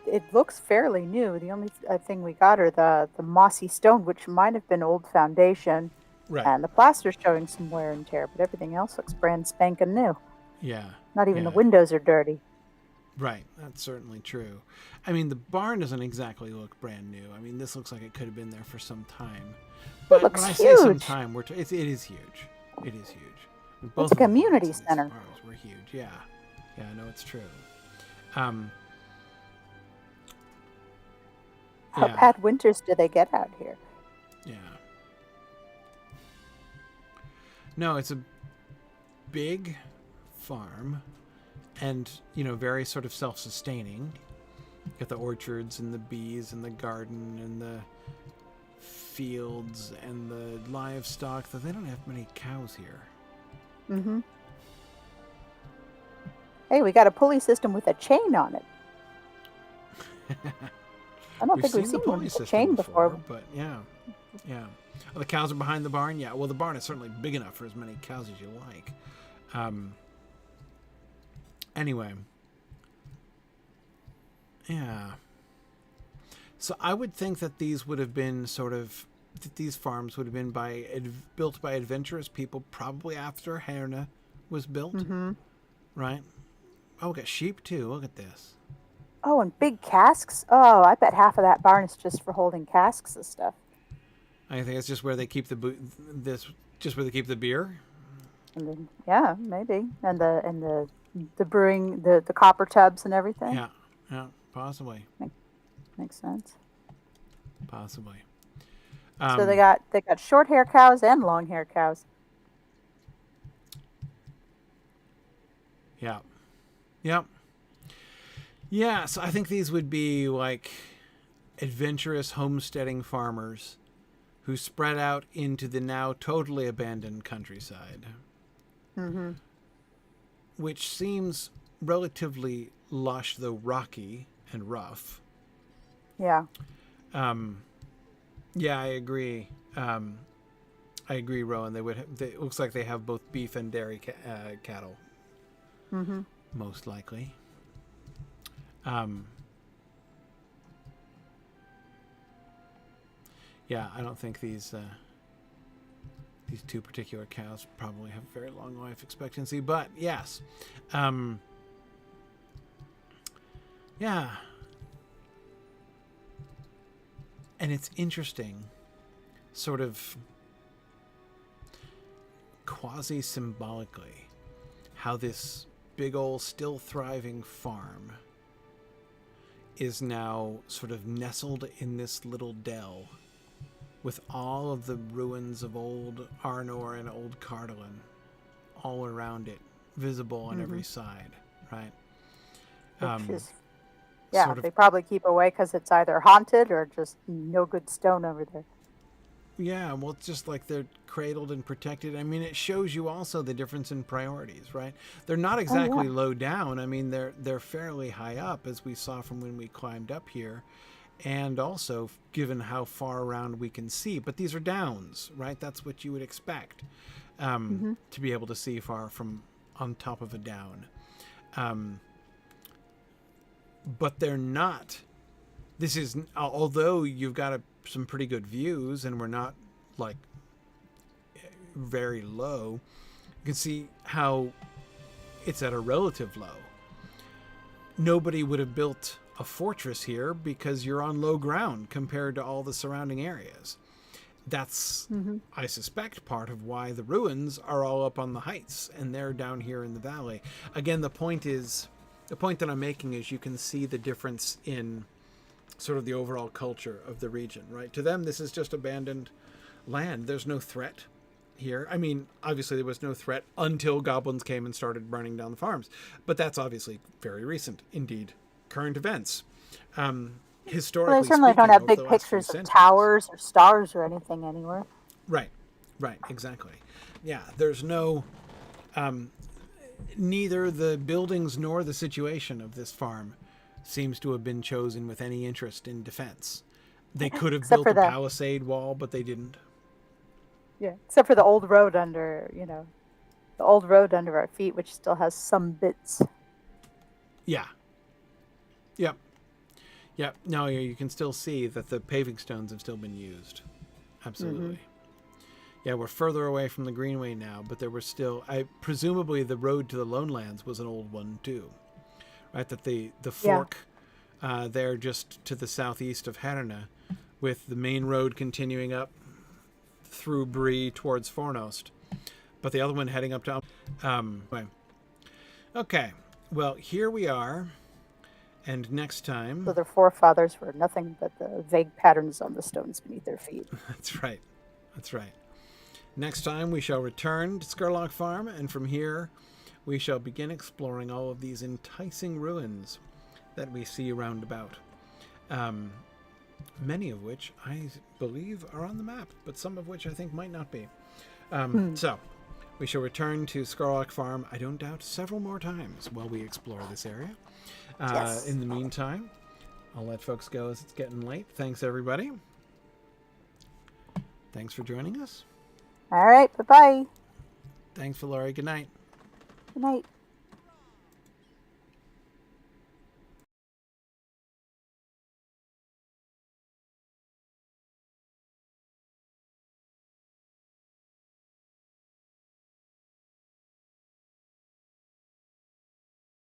it looks fairly new. The only thing we got are the mossy stone, which might have been old foundation. Right. And the plaster's showing some wear and tear, but everything else looks brand spanking new. Yeah. Not even the windows are dirty. Right, that's certainly true. I mean, the barn doesn't exactly look brand new. I mean, this looks like it could have been there for some time. But when I say some time, it is huge. It is huge. It's a community center. We're huge. Yeah. Yeah, I know it's true. How bad winters do they get out here? Yeah. No, it's a big farm and, very sort of self-sustaining. Got the orchards and the bees and the garden and the fields and the livestock, though they don't have many cows here. Mm-hmm. Hey, we got a pulley system with a chain on it. I don't think we've seen one with a chain before. But yeah. Oh, the cows are behind the barn? Yeah, well, the barn is certainly big enough for as many cows as you like. Anyway. Yeah. So I would think that these would have been these farms would have been built by adventurous people, probably after Herna was built. Mm-hmm. Right? Oh, we got sheep too. Look at this. Oh, and big casks. Oh, I bet half of that barn is just for holding casks and stuff. I think it's just where they keep the beer. And then, yeah, maybe. And the brewing, the copper tubs and everything. Yeah, possibly. Makes sense. Possibly. So they got short hair cows and long hair cows. Yeah. Yep. Yeah, so I think these would be like adventurous homesteading farmers who spread out into the now totally abandoned countryside. Mm-hmm. Which seems relatively lush, though rocky and rough. Yeah. Yeah, I agree. I agree, Rowan. It looks like they have both beef and dairy cattle. Mm-hmm. Most likely. Yeah, I don't think these two particular cows probably have very long life expectancy, but yes. Yeah. And it's interesting, sort of quasi-symbolically, how this big old still thriving farm is now sort of nestled in this little dell with all of the ruins of old Arnor and old Cardolan all around it, visible on every side, right? Which is, yeah, they probably keep away because it's either haunted or just no good stone over there. Yeah, well, it's just like they're cradled and protected. I mean, it shows you also the difference in priorities, right? They're not exactly low down. I mean, they're fairly high up, as we saw from when we climbed up here. And also, given how far around we can see. But these are downs, right? That's what you would expect, to be able to see far from on top of a down. but they're not. This is, although you've got some pretty good views and we're not like very low, you can see how it's at a relative low. Nobody would have built a fortress here because you're on low ground compared to all the surrounding areas. That's, I suspect, part of why the ruins are all up on the heights and they're down here in the valley. Again, the point that I'm making is you can see the difference in sort of the overall culture of the region, right? To them, this is just abandoned land. There's no threat here. I mean, obviously there was no threat until goblins came and started burning down the farms, but that's obviously very recent, indeed, current events. Historically, well, they certainly don't have big pictures of towers or stars or anything anywhere. Right, exactly. Yeah, there's no, neither the buildings nor the situation of this farm seems to have been chosen with any interest in defense. They could have built a palisade wall, but they didn't. Yeah, except for the old road under our feet, which still has some bits. Yeah. Yep. No, you can still see that the paving stones have still been used. Absolutely. Yeah, we're further away from the Greenway now, but there were still, presumably the road to the Lone Lands was an old one too, right? That the fork there just to the southeast of Herna, with the main road continuing up through Bree towards Fornost, but the other one heading up to okay, well, here we are, and next time, so their forefathers were nothing but the vague patterns on the stones beneath their feet. That's right. Next time we shall return to Skurlock Farm, and from here we shall begin exploring all of these enticing ruins that we see round about. Many of which I believe are on the map, but some of which I think might not be. So, we shall return to Skurlock Farm, I don't doubt, several more times while we explore this area. Yes. In the meantime, I'll let folks go as it's getting late. Thanks, everybody. Thanks for joining us. All right, bye-bye. Thanks, Valari. Good night. Good night.